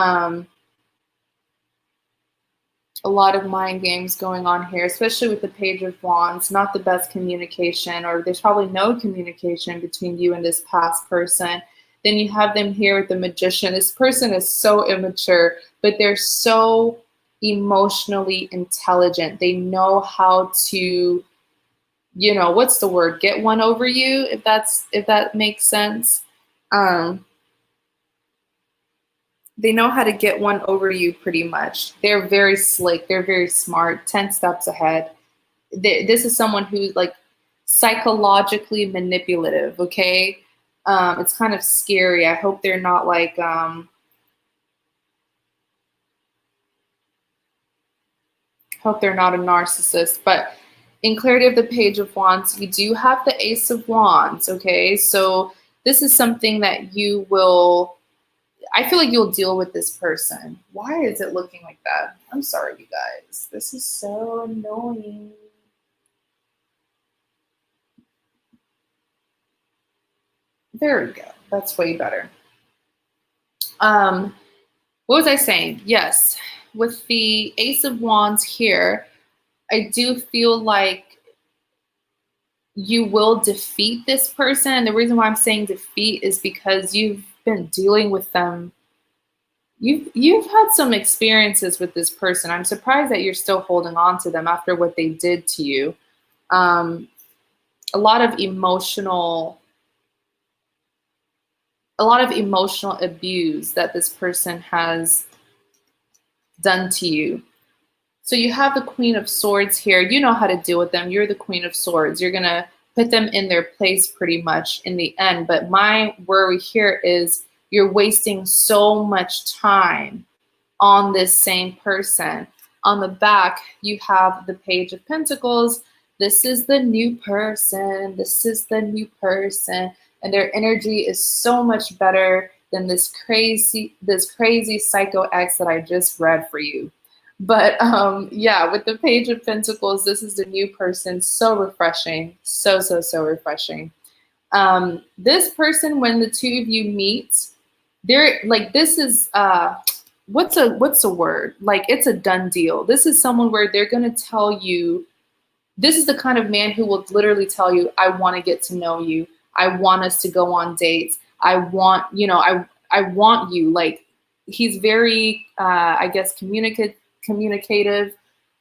A lot of mind games going on here, especially with the Page of Wands. Not the best communication, or there's probably no communication between you and this past person. Then you have them here with the Magician. This person is so immature, but they're so emotionally intelligent. They know how to, you know, what's the word? Get one over you, if that makes sense. They know how to get one over you pretty much. They're very slick. They're very smart, 10 steps ahead. This is someone who's like psychologically manipulative, okay? It's kind of scary. I hope they're not like, hope they're not a narcissist. But in clarity of the Page of Wands, you do have the Ace of Wands, okay? So this is something that you will, I feel like you'll deal with this person. Why is it looking like that? I'm sorry, you guys. This is so annoying. There we go. That's way better. What was I saying? Yes. With the Ace of Wands here, I do feel like you will defeat this person. And the reason why I'm saying defeat is because you've been dealing with them. You've had some experiences with this person. I'm surprised that you're still holding on to them after what they did to you. A lot of emotional abuse that this person has done to you. So you have the Queen of Swords here. You know how to deal with them. You're the Queen of Swords. You're going to put them in their place pretty much in the end. But my worry here is you're wasting so much time on this same person. On the back, you have the Page of Pentacles. This is the new person. This is the new person. And their energy is so much better than this crazy psycho ex that I just read for you. But yeah, with the Page of Pentacles, this is the new person. So refreshing. So refreshing. This person, when the two of you meet, they're like, this is what's a word? Like, it's a done deal. This is someone where they're gonna tell you, this is the kind of man who will literally tell you, I want to get to know you. I want us to go on dates. I want, you know, I want you. Like, he's very, I guess, communicative.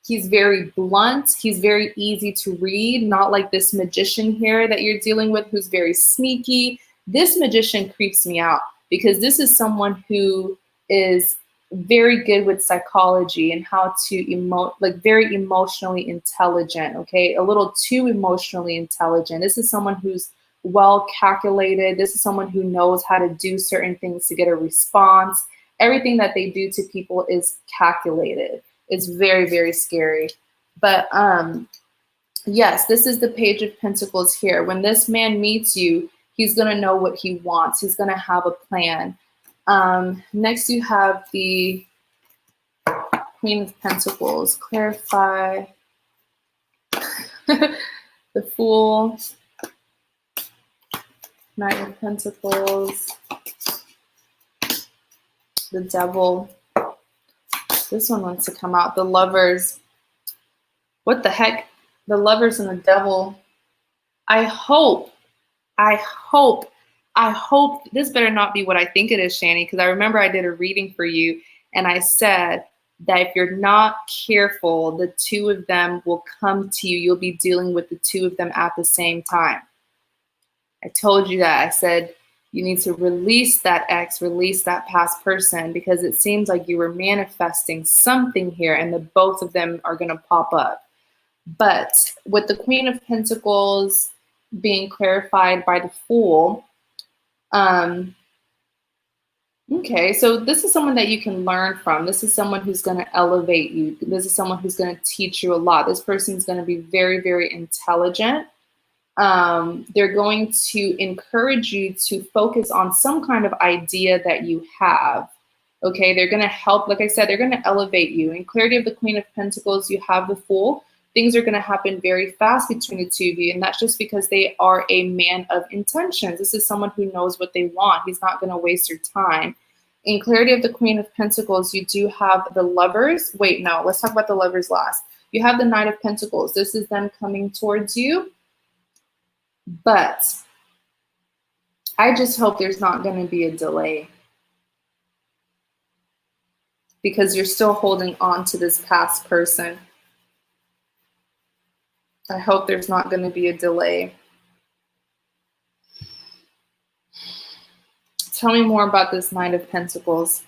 He's very blunt. He's very easy to read, not like this Magician here that you're dealing with who's very sneaky. This Magician creeps me out because this is someone who is very good with psychology and how to emote, like very emotionally intelligent, okay? A little too emotionally intelligent. This is someone who's well calculated. This is someone who knows how to do certain things to get a response. Everything that they do to people is calculated. It's very scary. But yes, this is the Page of Pentacles here. When this man meets you, he's going to know what he wants. He's going to have a plan. Next, you have the Queen of Pentacles. Clarify. The Fool. Knight of Pentacles. The Devil. This one wants to come out. The Lovers. What the heck? The Lovers and the Devil. I hope I hope this better not be what I think it is, Shanny, because I remember I did a reading for you and I said that if you're not careful, the two of them will come to you. You'll be dealing with the two of them at the same time. I told you that. I said you need to release that ex, release that past person, because it seems like you were manifesting something here and the both of them are going to pop up. But with the Queen of Pentacles being clarified by the Fool, okay, so this is someone that you can learn from. This is someone who's going to elevate you. This is someone who's going to teach you a lot. This person's going to be very, very intelligent. They're going to encourage you to focus on some kind of idea that you have. Okay, they're going to help. Like I said, they're going to elevate you. In clarity of the Queen of Pentacles, you have the Fool. Things are going to happen very fast between the two of you, and that's just because they are a man of intentions. This is someone who knows what they want. He's not going to waste your time. In clarity of the Queen of Pentacles, you do have the Lovers. Wait, no, let's talk about the Lovers last. You have the Knight of Pentacles. This is them coming towards you. But I just hope there's not going to be a delay, because you're still holding on to this past person. I hope there's not going to be a delay. Tell me more about this Knight of Pentacles.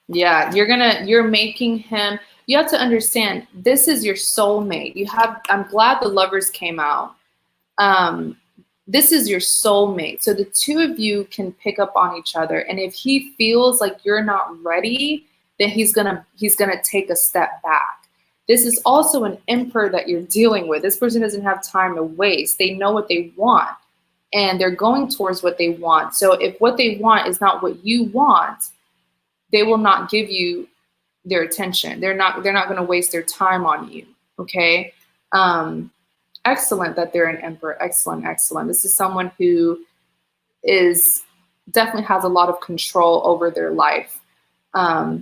Yeah, you're making him, you have to understand, this is your soulmate. I'm glad the Lovers came out. This is your soulmate. So the two of you can pick up on each other. And if he feels like you're not ready, then he's gonna take a step back. This is also an emperor that you're dealing with. This person doesn't have time to waste. They know what they want and they're going towards what they want. So if what they want is not what you want, they will not give you their attention. They're not going to waste their time on you. Okay. Excellent that they're an emperor. Excellent, excellent. This is someone who definitely has a lot of control over their life. But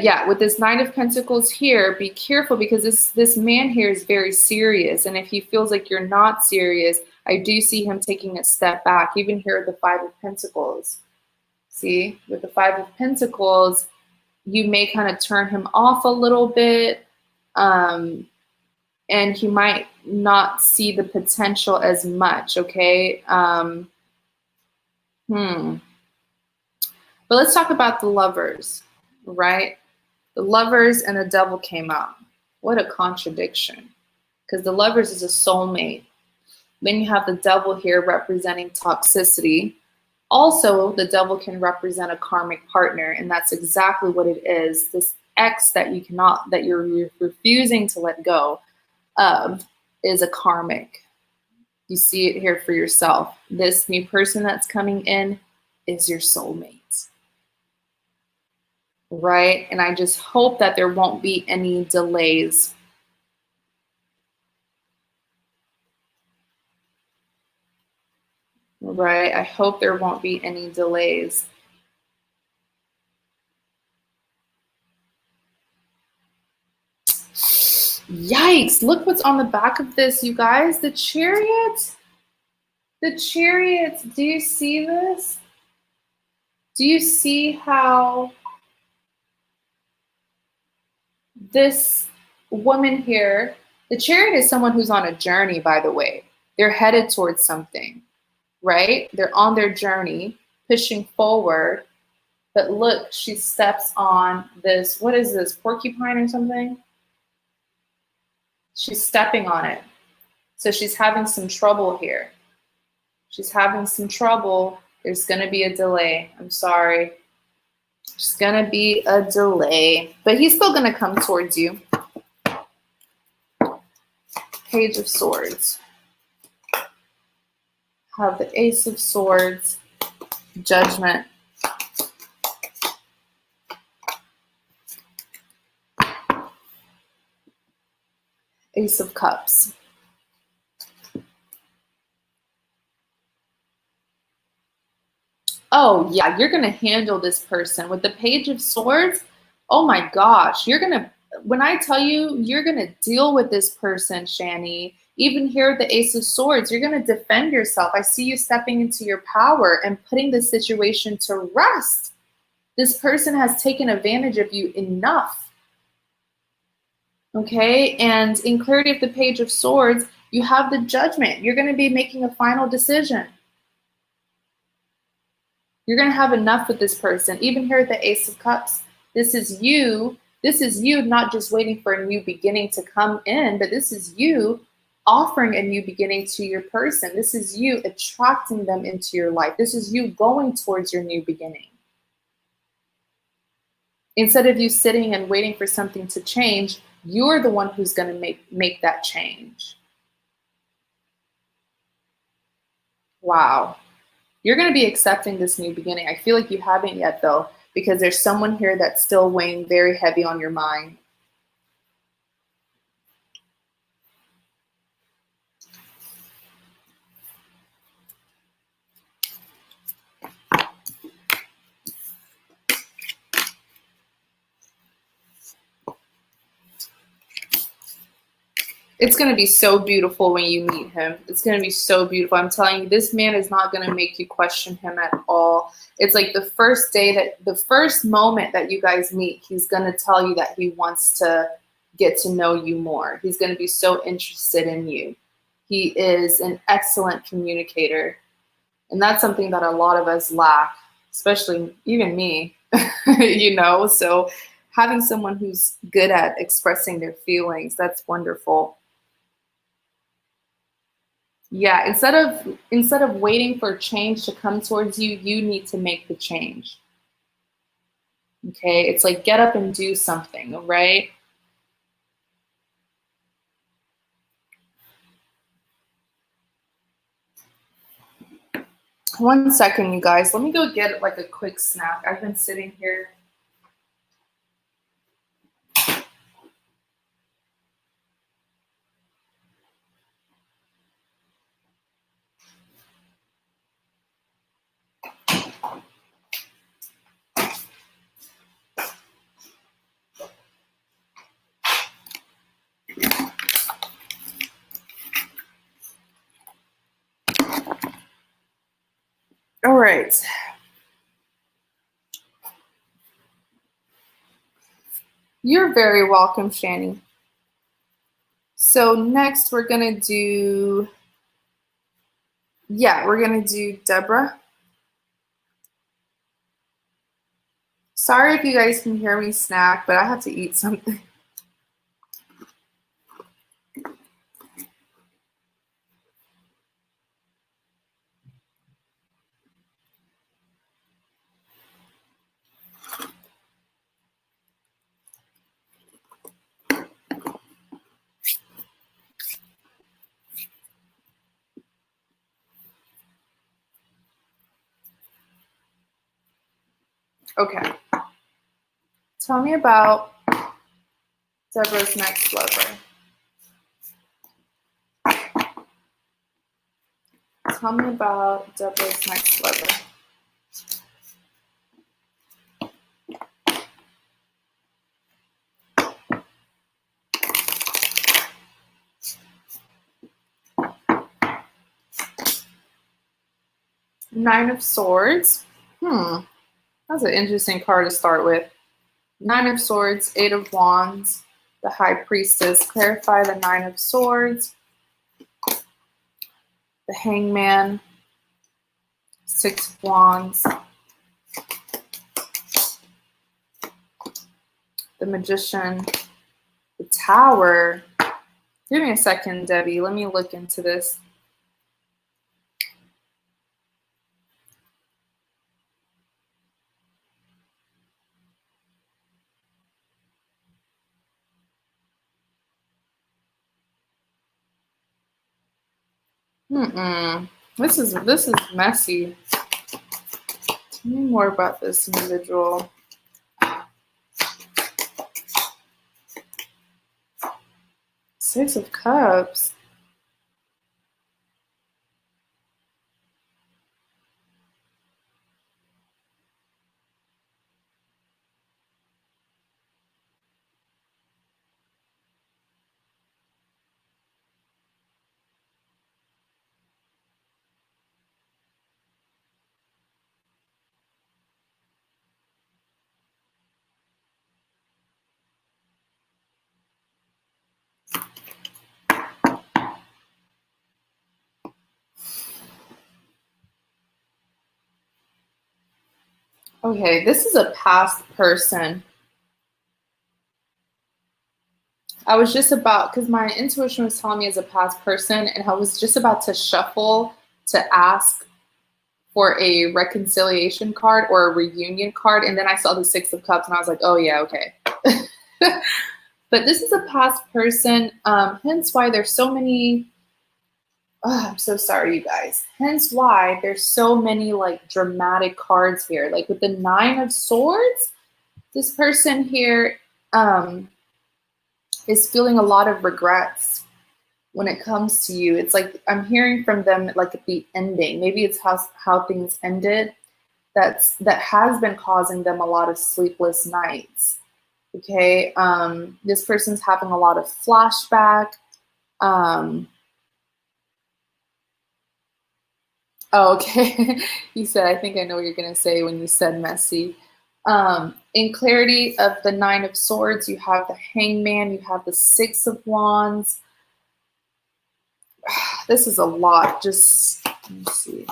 yeah, with this Knight of Pentacles here, be careful, because this man here is very serious. And if he feels like you're not serious, I do see him taking a step back. Even here at the Five of Pentacles. See, with the Five of Pentacles, you may kind of turn him off a little bit. And he might not see the potential as much, okay? But let's talk about the Lovers, right? The Lovers and the Devil came out. What a contradiction, because the Lovers is a soulmate. Then you have the Devil here representing toxicity. Also, the Devil can represent a karmic partner, and that's exactly what it is. This ex that you're refusing to let go of is a karmic. You see it here for yourself. This new person that's coming in is your soulmate. Right? And I just hope that there won't be any delays. Right? I hope there won't be any delays. Yikes, look what's on the back of this, you guys. The Chariot. The Chariot. Do you see this? Do you see how this woman here, the Chariot is someone who's on a journey, by the way. They're headed towards something, right? They're on their journey, pushing forward. But look, she steps on this, what is this, porcupine or something? She's stepping on it. So she's having some trouble here. She's having some trouble. There's going to be a delay. I'm sorry. There's going to be a delay. But he's still going to come towards you. Page of Swords. Have the Ace of Swords. Judgment. Ace of Cups. Oh, yeah, you're going to handle this person. With the Page of Swords, oh my gosh, you're going to when I tell you, you're going to deal with this person, Shanny. Even here at the Ace of Swords, you're going to defend yourself. I see you stepping into your power and putting the situation to rest. This person has taken advantage of you enough. Okay, and in clarity of the Page of Swords, you have the Judgment. You're going to be making a final decision. You're going to have enough with this person. Even here at the Ace of Cups, this is you. This is you not just waiting for a new beginning to come in, but this is you offering a new beginning to your person. This is you attracting them into your life. This is you going towards your new beginning. Instead of you sitting and waiting for something to change, you're the one who's going to make that change. Wow. You're going to be accepting this new beginning. I feel like you haven't yet, though, because there's someone here that's still weighing very heavy on your mind. It's going to be so beautiful when you meet him. It's going to be so beautiful. I'm telling you, this man is not going to make you question him at all. It's like the first moment that you guys meet, he's going to tell you that he wants to get to know you more. He's going to be so interested in you. He is an excellent communicator. And that's something that a lot of us lack, especially even me, you know? So having someone who's good at expressing their feelings, that's wonderful. Yeah, instead of waiting for change to come towards you, you need to make the change. Okay? It's like get up and do something, right? One second, you guys. Let me go get like a quick snack. I've been sitting here. All right. You're very welcome, Shanny. So next we're going to do, we're going to do Deborah. Sorry if you guys can hear me snack, but I have to eat something. Okay. Tell me about Deborah's next lover. Tell me about Deborah's next lover. Nine of Swords. That's an interesting card to start with. Nine of Swords, Eight of Wands, the High Priestess. Clarify the Nine of Swords, the Hangman, Six of Wands, the Magician, the Tower. Give me a second, Debbie. Let me look into this. This is messy. Tell me more about this individual. Six of Cups. Okay, this is a past person. I was just about, because my intuition was telling me as a past person, and I was just about to shuffle to ask for a reconciliation card or a reunion card, and then I saw the Six of Cups, and I was like, oh yeah, okay. But this is a past person, hence why there's so many, oh, I'm so sorry, you guys. Hence why there's so many like dramatic cards here. Like with the Nine of Swords, this person here is feeling a lot of regrets when it comes to you. It's like I'm hearing from them like at the ending. Maybe it's how things ended that has been causing them a lot of sleepless nights. Okay, this person's having a lot of flashback. Oh, okay. You said, I think I know what you're going to say when you said messy. In clarity of the Nine of Swords, you have the Hangman, you have the Six of Wands. This is a lot. Just, let me see.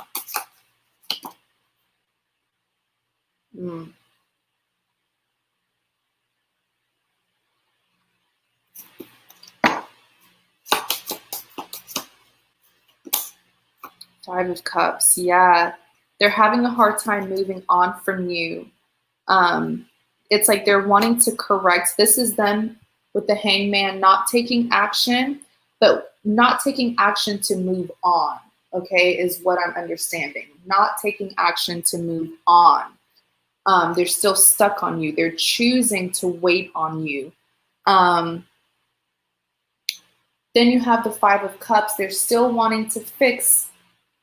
Five of Cups. Yeah. They're having a hard time moving on from you. It's like they're wanting to correct. This is them with the Hangman not taking action, but not taking action to move on, okay, is what I'm understanding. Not taking action to move on. They're still stuck on you. They're choosing to wait on you. Then you have the Five of Cups. They're still wanting to fix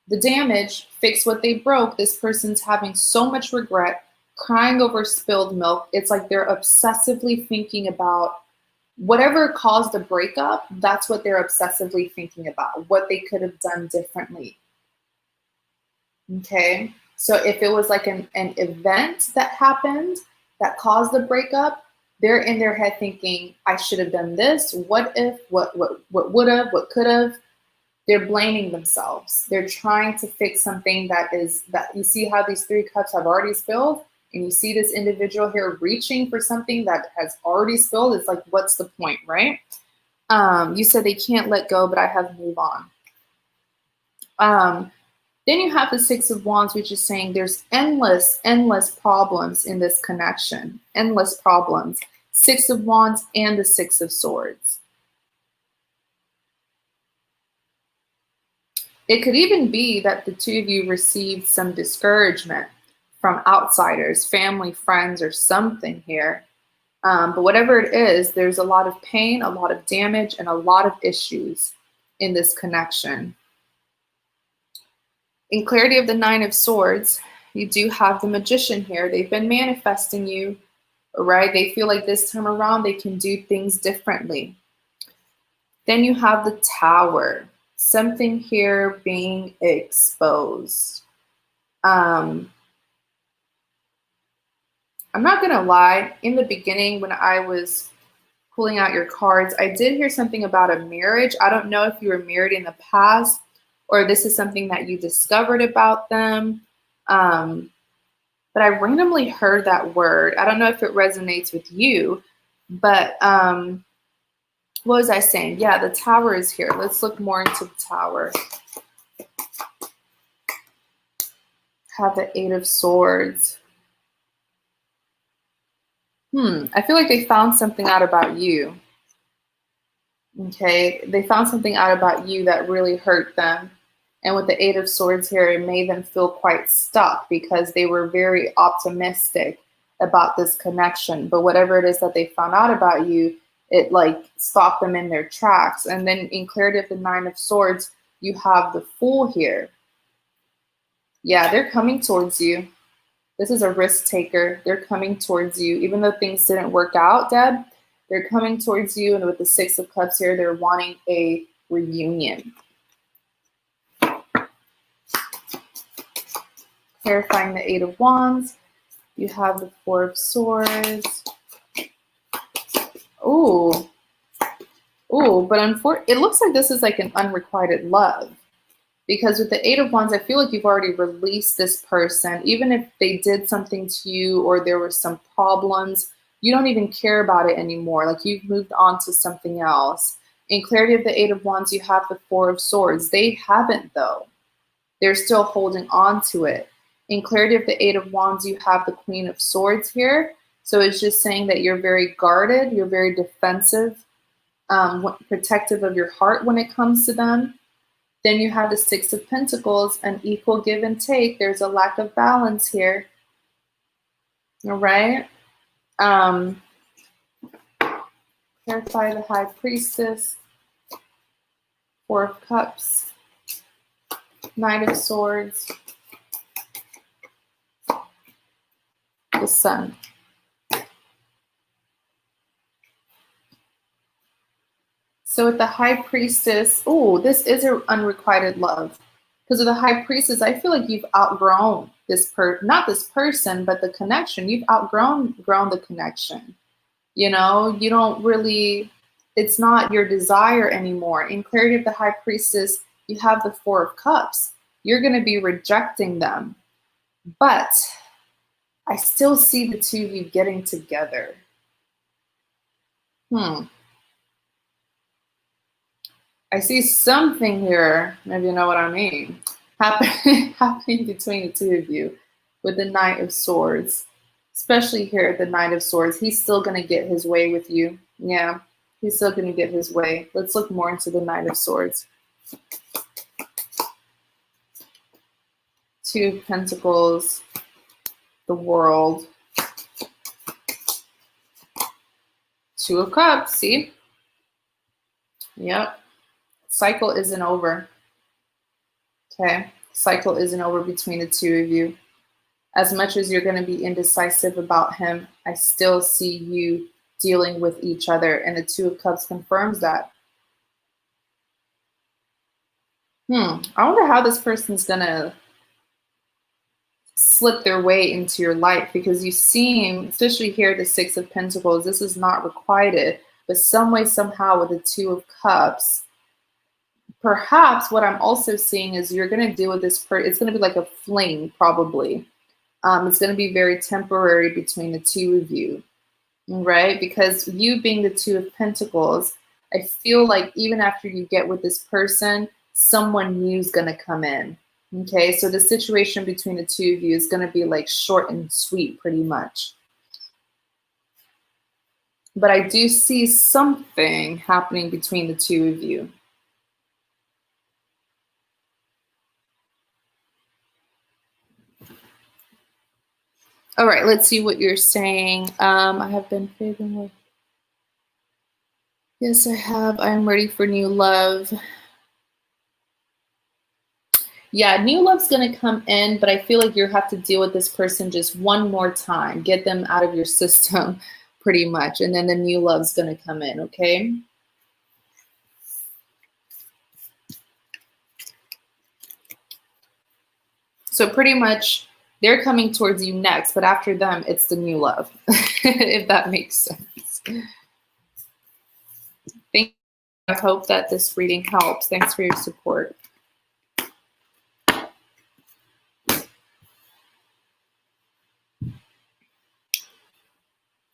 the damage, fix what they broke. This person's having so much regret, crying over spilled milk. It's like they're obsessively thinking about whatever caused the breakup. That's what they're obsessively thinking about, what they could have done differently. Okay, so if it was like an event that happened that caused the breakup, they're in their head thinking, I should have done this. What if, what would have, what could have. They're blaming themselves. They're trying to fix something that you see how these three cups have already spilled, and you see this individual here reaching for something that has already spilled. It's like, what's the point, right? You said they can't let go, but I have move on. Then you have the Six of Wands, which is saying there's endless problems in this connection. Endless problems. Six of Wands and the Six of Swords. It could even be that the two of you received some discouragement from outsiders, family, friends, or something here. But whatever it is, there's a lot of pain, a lot of damage, and a lot of issues in this connection. In clarity of the Nine of Swords, you do have the Magician here. They've been manifesting you, right? They feel like this time around they can do things differently. Then you have the Tower. Something here being exposed. I'm not going to lie. In the beginning, when I was pulling out your cards, I did hear something about a marriage. I don't know if you were married in the past or this is something that you discovered about them. But I randomly heard that word. I don't know if it resonates with you, but what was I saying? Yeah, the Tower is here. Let's look more into the Tower. Have the Eight of Swords. I feel like they found something out about you. Okay, they found something out about you that really hurt them. And with the Eight of Swords here, it made them feel quite stuck because they were very optimistic about this connection. But whatever it is that they found out about you, it like stopped them in their tracks. And then in clarity of the Nine of Swords, you have the Fool here. Yeah, they're coming towards you. This is a risk taker. They're coming towards you. Even though things didn't work out, Deb, they're coming towards you. And with the Six of Cups here, they're wanting a reunion. Clarifying the Eight of Wands. You have the Four of Swords. Ooh, but it looks like this is like an unrequited love. Because with the Eight of Wands, I feel like you've already released this person. Even if they did something to you or there were some problems, you don't even care about it anymore. Like you've moved on to something else. In clarity of the Eight of Wands, you have the Four of Swords. They haven't, though. They're still holding on to it. In clarity of the Eight of Wands, you have the Queen of Swords here. So it's just saying that you're very guarded, you're very defensive, protective of your heart when it comes to them. Then you have the Six of Pentacles, an equal give and take. There's a lack of balance here. All right. Clarify the High Priestess, Four of Cups, Knight of Swords, the Sun. So with the High Priestess, oh, this is an unrequited love. Because with the High Priestess, I feel like you've outgrown this not this person, but the connection. You've outgrown the connection. You know, you don't really, it's not your desire anymore. In clarity of the High Priestess, you have the Four of Cups. You're going to be rejecting them. But I still see the two of you getting together. I see something here, maybe you know what I mean, happening between the two of you with the Knight of Swords. Especially here at the Knight of Swords. He's still going to get his way with you. Yeah, he's still going to get his way. Let's look more into the Knight of Swords. Two of Pentacles, the World. Two of Cups, see? Yep. Cycle isn't over. Okay, cycle isn't over between the two of you. As much as you're going to be indecisive about him, I still see you dealing with each other. And the Two of Cups confirms that. I wonder how this person's going to slip their way into your life, because you seem, especially here, the Six of Pentacles, this is not requited, but some way, somehow with the Two of Cups, perhaps what I'm also seeing is you're going to deal with this person. It's going to be like a fling, probably. It's going to be very temporary between the two of you, right? Because you being the Two of Pentacles, I feel like even after you get with this person, someone new is going to come in. Okay, so the situation between the two of you is going to be like short and sweet, pretty much. But I do see something happening between the two of you. All right, let's see what you're saying. I have been fading with. Yes, I have. I'm ready for new love. Yeah, new love's going to come in, but I feel like you have to deal with this person just one more time. Get them out of your system, pretty much. And then the new love's going to come in, okay? So pretty much they're coming towards you next, but after them, it's the new love, if that makes sense. Thank you. I hope that this reading helps. Thanks for your support.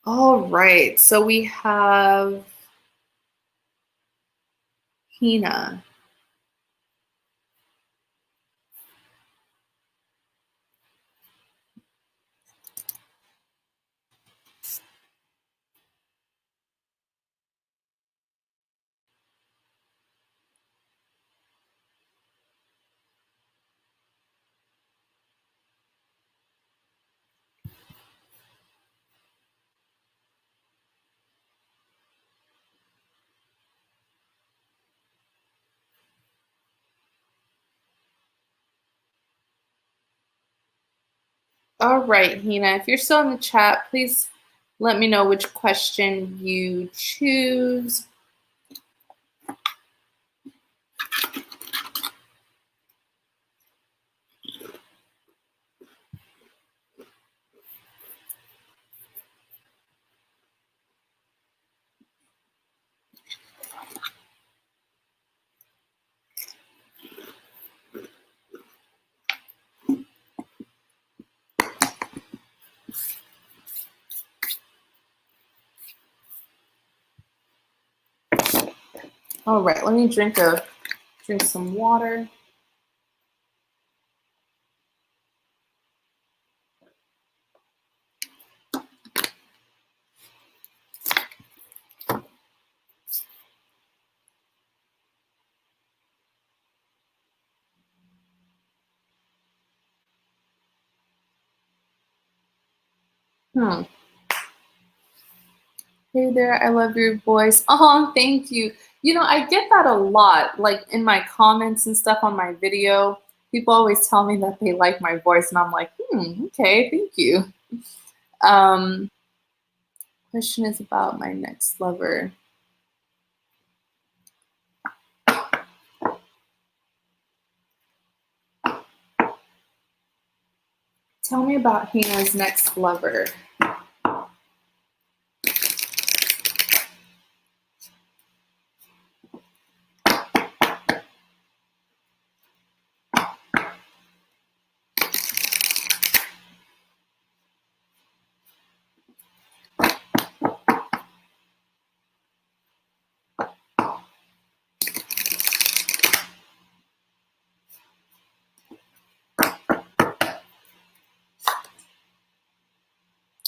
All right, so we have Hina. All right, Hina, if you're still in the chat, please let me know which question you choose. All right, let me drink some water. Hey there, I love your voice. Oh, thank you. You know, I get that a lot, like in my comments and stuff on my video. People always tell me that they like my voice, and I'm like, okay, thank you. Question is about my next lover. Tell me about Hina's next lover.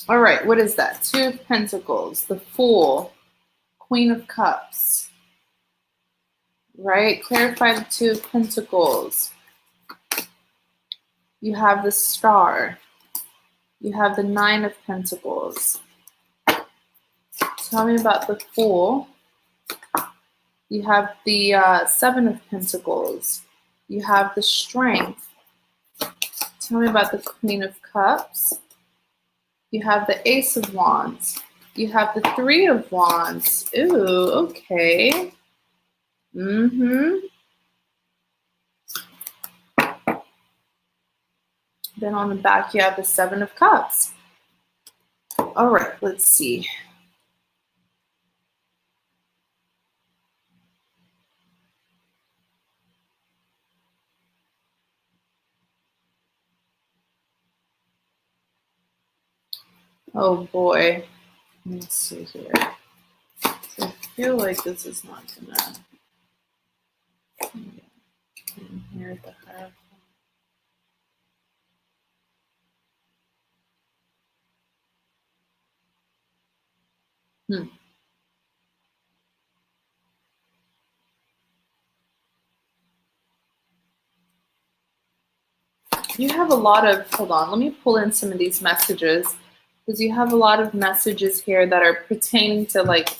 All right, what is that? Two of Pentacles, the Fool, Queen of Cups, right? Clarify the Two of Pentacles. You have the Star. You have the Nine of Pentacles. Tell me about the Fool. You have the Seven of Pentacles. You have the Strength. Tell me about the Queen of Cups. You have the Ace of Wands. You have the Three of Wands. Ooh, okay. Then on the back, you have the Seven of Cups. All right, let's see. Oh boy. Let's see here. I feel like this is not gonna. Here's the Hierophant. You have a lot of, hold on, let me pull in some of these messages, because you have a lot of messages here that are pertaining to like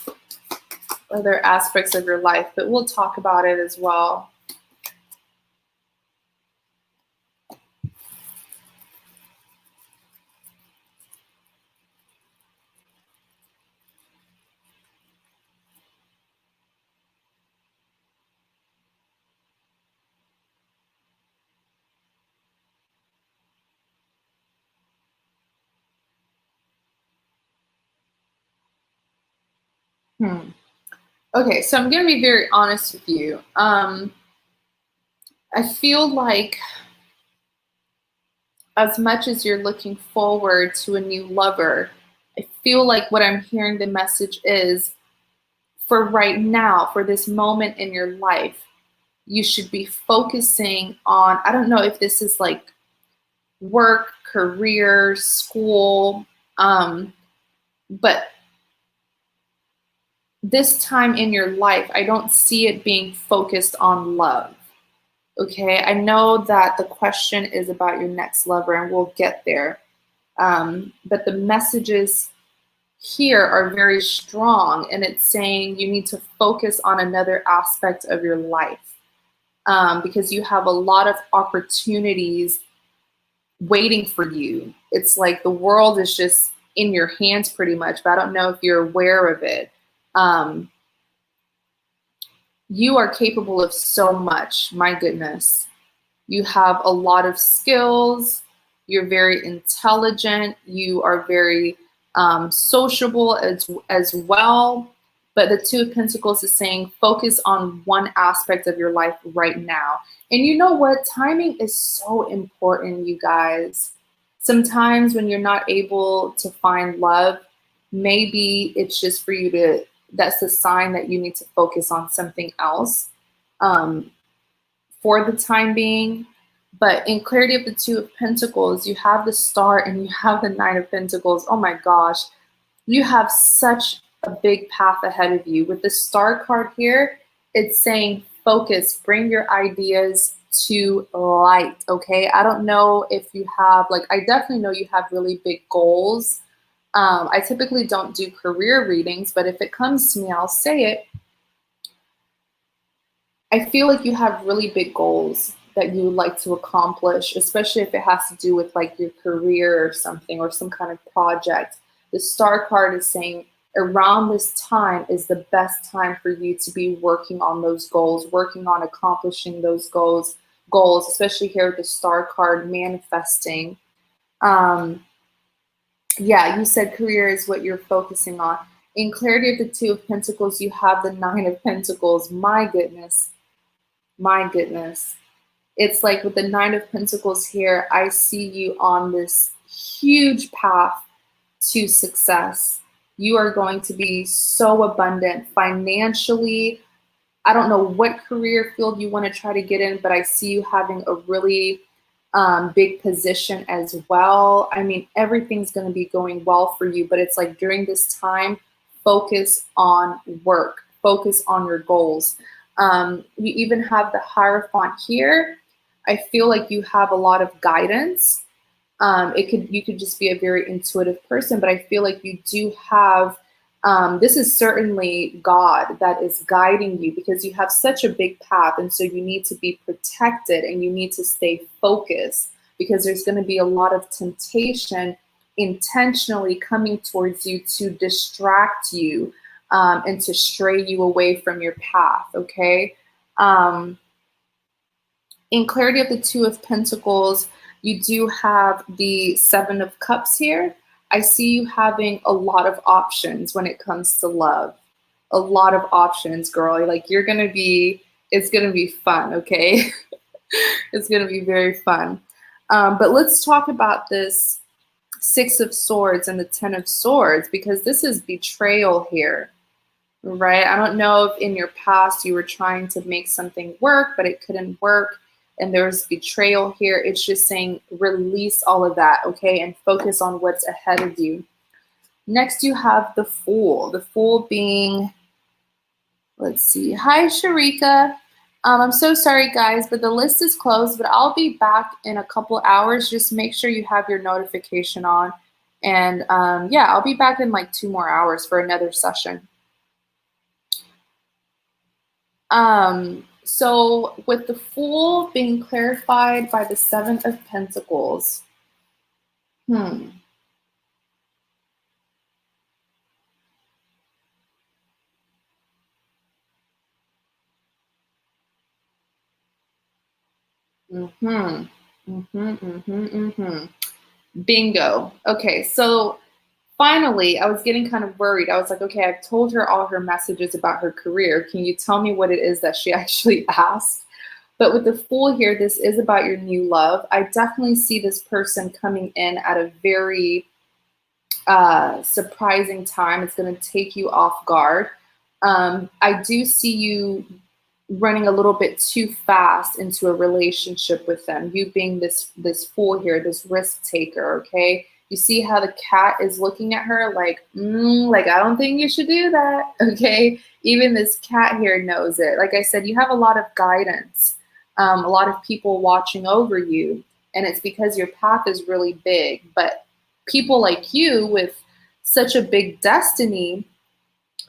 other aspects of your life, but we'll talk about it as well. Okay, so I'm going to be very honest with you. I feel like as much as you're looking forward to a new lover, I feel like what I'm hearing the message is, for right now, for this moment in your life, you should be focusing on, I don't know if this is like work, career, school, but this time in your life, I don't see it being focused on love. Okay, I know that the question is about your next lover, and we'll get there. But the messages here are very strong, and it's saying you need to focus on another aspect of your life, because you have a lot of opportunities waiting for you. It's like the world is just in your hands pretty much, but I don't know if you're aware of it. You are capable of so much, my goodness. You have a lot of skills. You're very intelligent. You are very sociable as well. But the Two of Pentacles is saying focus on one aspect of your life right now. And you know what? Timing is so important, you guys. Sometimes when you're not able to find love, maybe it's just for you to that's a sign that you need to focus on something else for the time being. But in clarity of the Two of Pentacles, you have the Star and you have the Nine of Pentacles. Oh my gosh, you have such a big path ahead of you. With the Star card here, it's saying focus, bring your ideas to light, okay? I don't know if you have, like, I definitely know you have really big goals. I typically don't do career readings, but if it comes to me, I'll say it. I feel like you have really big goals that you would like to accomplish, especially if it has to do with like your career or something or some kind of project. The Star card is saying around this time is the best time for you to be working on those goals, working on accomplishing those goals, especially here with the Star card, manifesting. Yeah, you said career is what you're focusing on. In clarity of the Two of Pentacles, you have the Nine of Pentacles. My goodness. My goodness. It's like with the Nine of Pentacles here, I see you on this huge path to success. You are going to be so abundant financially. I don't know what career field you want to try to get in, but I see you having a really big position as well. I mean, everything's going to be going well for you, but it's like during this time, focus on work, focus on your goals. You even have the Hierophant here. I feel like you have a lot of guidance. You could just be a very intuitive person, but I feel like you do have, this is certainly God that is guiding you because you have such a big path. And so you need to be protected and you need to stay focused because there's going to be a lot of temptation intentionally coming towards you to distract you and to stray you away from your path. Okay. In clarity of the Two of Pentacles, you do have the Seven of Cups here. I see you having a lot of options when it comes to love. A lot of options, girl. Like it's going to be fun, okay? It's going to be very fun. But let's talk about this Six of Swords and the Ten of Swords because this is betrayal here, right? I don't know if in your past you were trying to make something work, but it couldn't work. And there's betrayal here. It's just saying release all of that, okay? And focus on what's ahead of you. Next, you have the Fool. The Fool being, let's see. Hi, Sharika. I'm so sorry, guys, but the list is closed, but I'll be back in a couple hours. Just make sure you have your notification on. And yeah, I'll be back in like 2 more hours for another session. So with the Fool being clarified by the Seven of Pentacles, Bingo. Okay, so finally, I was getting kind of worried. I was like, okay, I've told her all her messages about her career. Can you tell me what it is that she actually asked? But with the Fool here, this is about your new love. I definitely see this person coming in at a very surprising time. It's going to take you off guard. I do see you running a little bit too fast into a relationship with them. You being this Fool here, this risk taker, okay? You see how the cat is looking at her like I don't think you should do that, okay? Even this cat here knows it. Like I said, you have a lot of guidance, a lot of people watching over you, and it's because your path is really big. But people like you with such a big destiny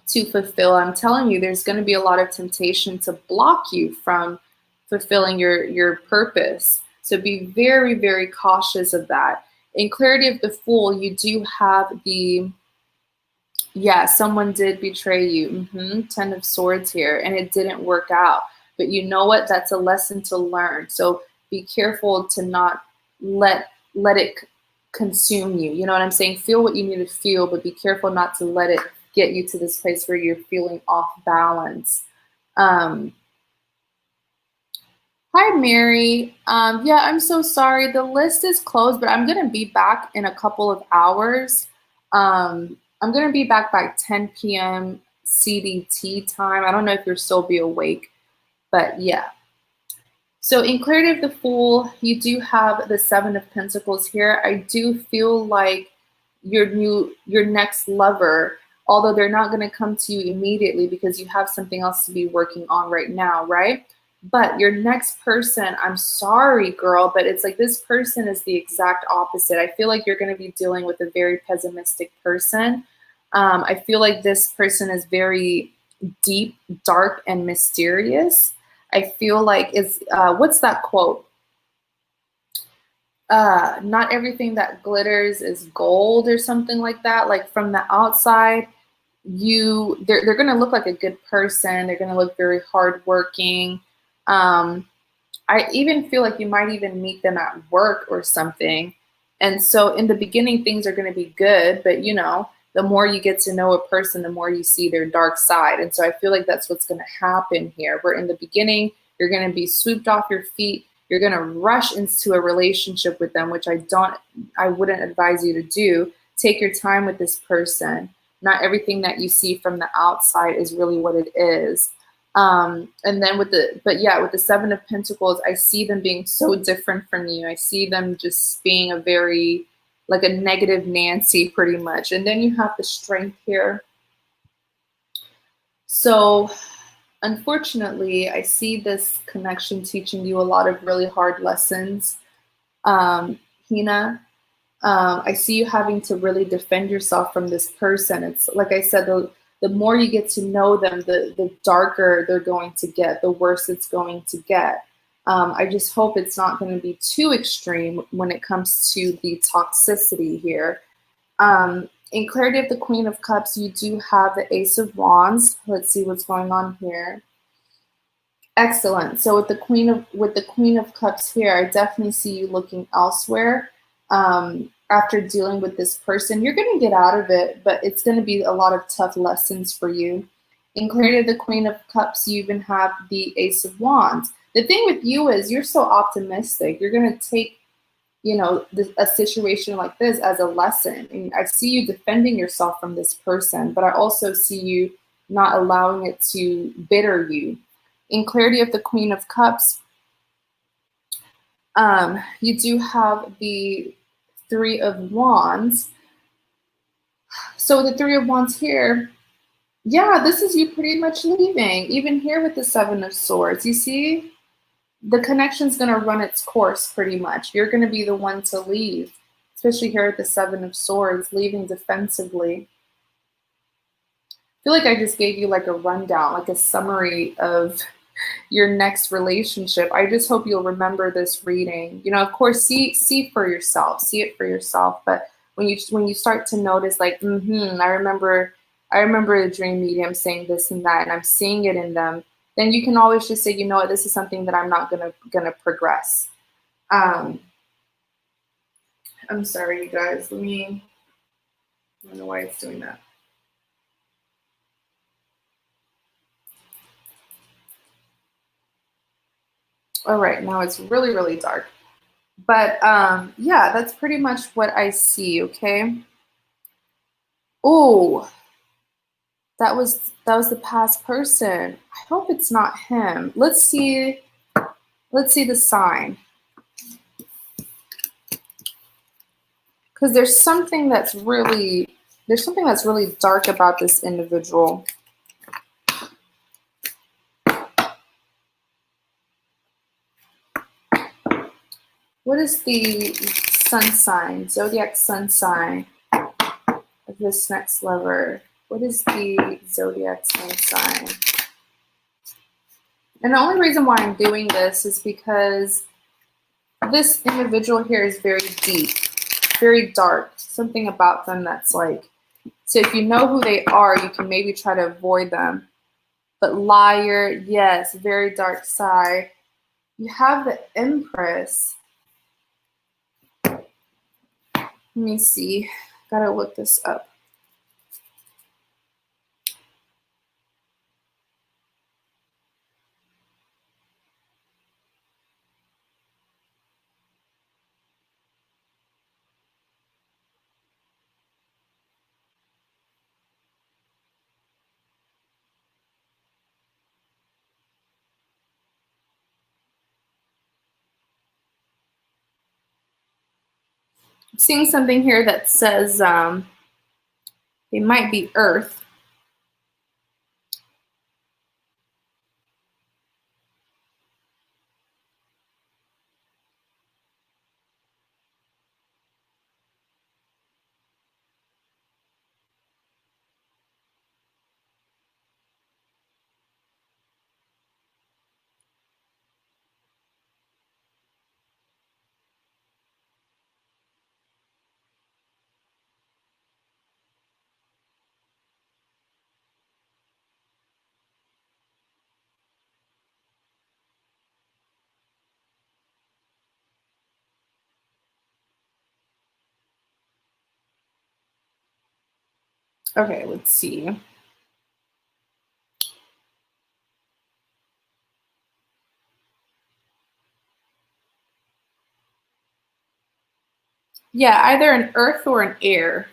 to fulfill, I'm telling you, there's going to be a lot of temptation to block you from fulfilling your purpose. So be very, very cautious of that. In clarity of the Fool, you do have the, yeah, someone did betray you. 10 of Swords here, and it didn't work out. But you know what? That's a lesson to learn. So be careful to not let it consume you. You know what I'm saying? Feel what you need to feel, but be careful not to let it get you to this place where you're feeling off balance. Hi, Mary. Yeah, I'm so sorry. The list is closed, but I'm going to be back in a couple of hours. I'm going to be back by 10 p.m. CDT time. I don't know if you'll still be awake, but yeah. So in Clarity of the Fool, you do have the Seven of Pentacles here. I do feel like your next lover, although they're not going to come to you immediately because you have something else to be working on right now, right? But your next person, I'm sorry, girl, but it's like this person is the exact opposite. I feel like you're going to be dealing with a very pessimistic person. I feel like this person is very deep, dark, and mysterious. I feel like it's what's that quote? Not everything that glitters is gold or something like that. Like from the outside, they're gonna look like a good person. They're gonna look very hardworking. I even feel like you might even meet them at work or something. And so in the beginning, things are going to be good, but you know, the more you get to know a person, the more you see their dark side. And so I feel like that's what's going to happen here. Where in the beginning, you're going to be swooped off your feet. You're going to rush into a relationship with them, which I wouldn't advise you to do. Take your time with this person. Not everything that you see from the outside is really what it is. And then with the Seven of Pentacles, I see them being so different from you. I see them just being like a negative Nancy pretty much. And then you have the Strength here. So unfortunately, I see this connection teaching you a lot of really hard lessons. Hina, I see you having to really defend yourself from this person. It's like I said, the more you get to know them, the darker they're going to get, the worse it's going to get. I just hope it's not going to be too extreme when it comes to the toxicity here. In Clarity of the Queen of Cups, you do have the Ace of Wands. Let's see what's going on here. Excellent. So with the Queen of Cups here, I definitely see you looking elsewhere. After dealing with this person, you're going to get out of it, but it's going to be a lot of tough lessons for you. In Clarity of the Queen of Cups, you even have the Ace of Wands. The thing with you is you're so optimistic. You're going to take, you know, a situation like this as a lesson. And I see you defending yourself from this person, but I also see you not allowing it to bitter you. In Clarity of the Queen of Cups, you do have the Three of Wands. So the Three of Wands here, yeah, this is you pretty much leaving. Even here with the Seven of Swords, you see, the connection's going to run its course pretty much. You're going to be the one to leave, especially here at the Seven of Swords, leaving defensively. I feel like I just gave you like a rundown, like a summary of your next relationship. I just hope you'll remember this reading. You know, of course, see for yourself, see it for yourself. But when you start to notice, like, I remember a dream medium saying this and that, and I'm seeing it in them, then you can always just say, you know what, this is something that I'm not gonna progress. I'm sorry, you guys. I don't know why it's doing that. All right, now it's really, really dark. But yeah, that's pretty much what I see, okay? Oh, that was the past person. I hope it's not him. Let's see the sign. Because there's something that's really dark about this individual. What is the sun sign, zodiac sun sign of this next lover? What is the zodiac sun sign? And the only reason why I'm doing this is because this individual here is very deep, very dark. Something about them that's like, so if you know who they are, you can maybe try to avoid them. But liar, yes, very dark side. You have the Empress. Let me see. Gotta look this up. seeing something here that says they might be Earth. Okay, let's see. Yeah, either an Earth or an air.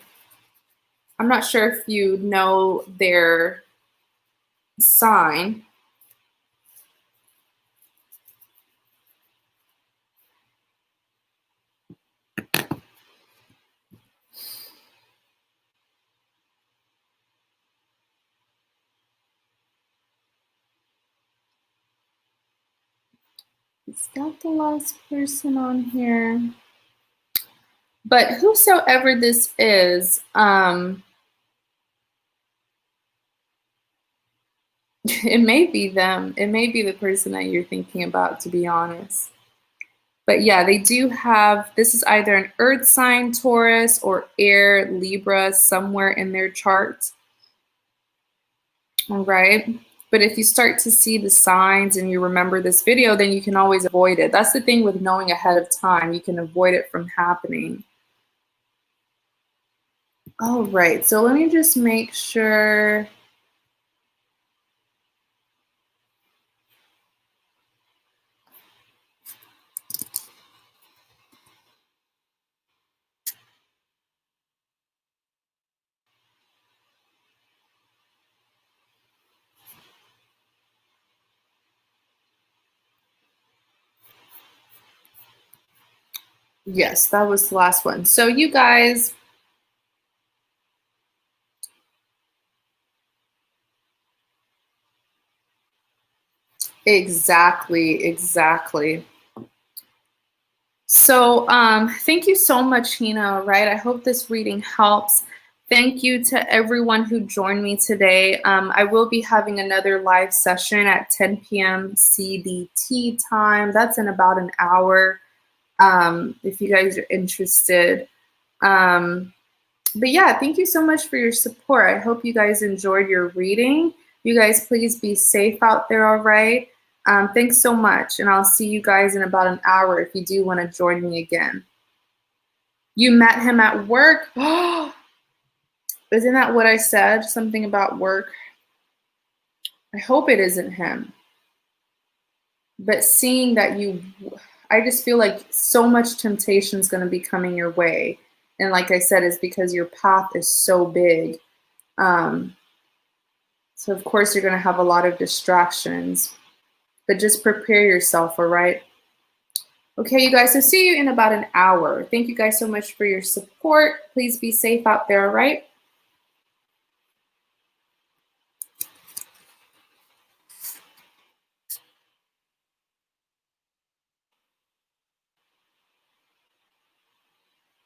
I'm not sure if you know their sign. Is that the last person on here? But whosoever this is, it may be them. It may be the person that you're thinking about, to be honest. But yeah, they do have, this is either an Earth sign, Taurus, or Air, Libra, somewhere in their chart. All right. But if you start to see the signs and you remember this video, then you can always avoid it. That's the thing with knowing ahead of time. You can avoid it from happening. All right. So let me just make sure. Yes, that was the last one. So you guys, exactly. So thank you so much, Hina, right? I hope this reading helps. Thank you to everyone who joined me today. I will be having another live session at 10 p.m. CDT time. That's in about an hour, if you guys are interested. But yeah, thank you so much for your support. I hope you guys enjoyed your reading. You guys, please be safe out there, all right? Thanks so much, and I'll see you guys in about an hour if you do want to join me again. You met him at work? Isn't that what I said? Something about work? I hope it isn't him. But seeing that I just feel like so much temptation is going to be coming your way. And like I said, it's because your path is so big. So of course you're going to have a lot of distractions, but just prepare yourself, all right? Okay, you guys, so see you in about an hour. Thank you guys so much for your support. Please be safe out there, all right?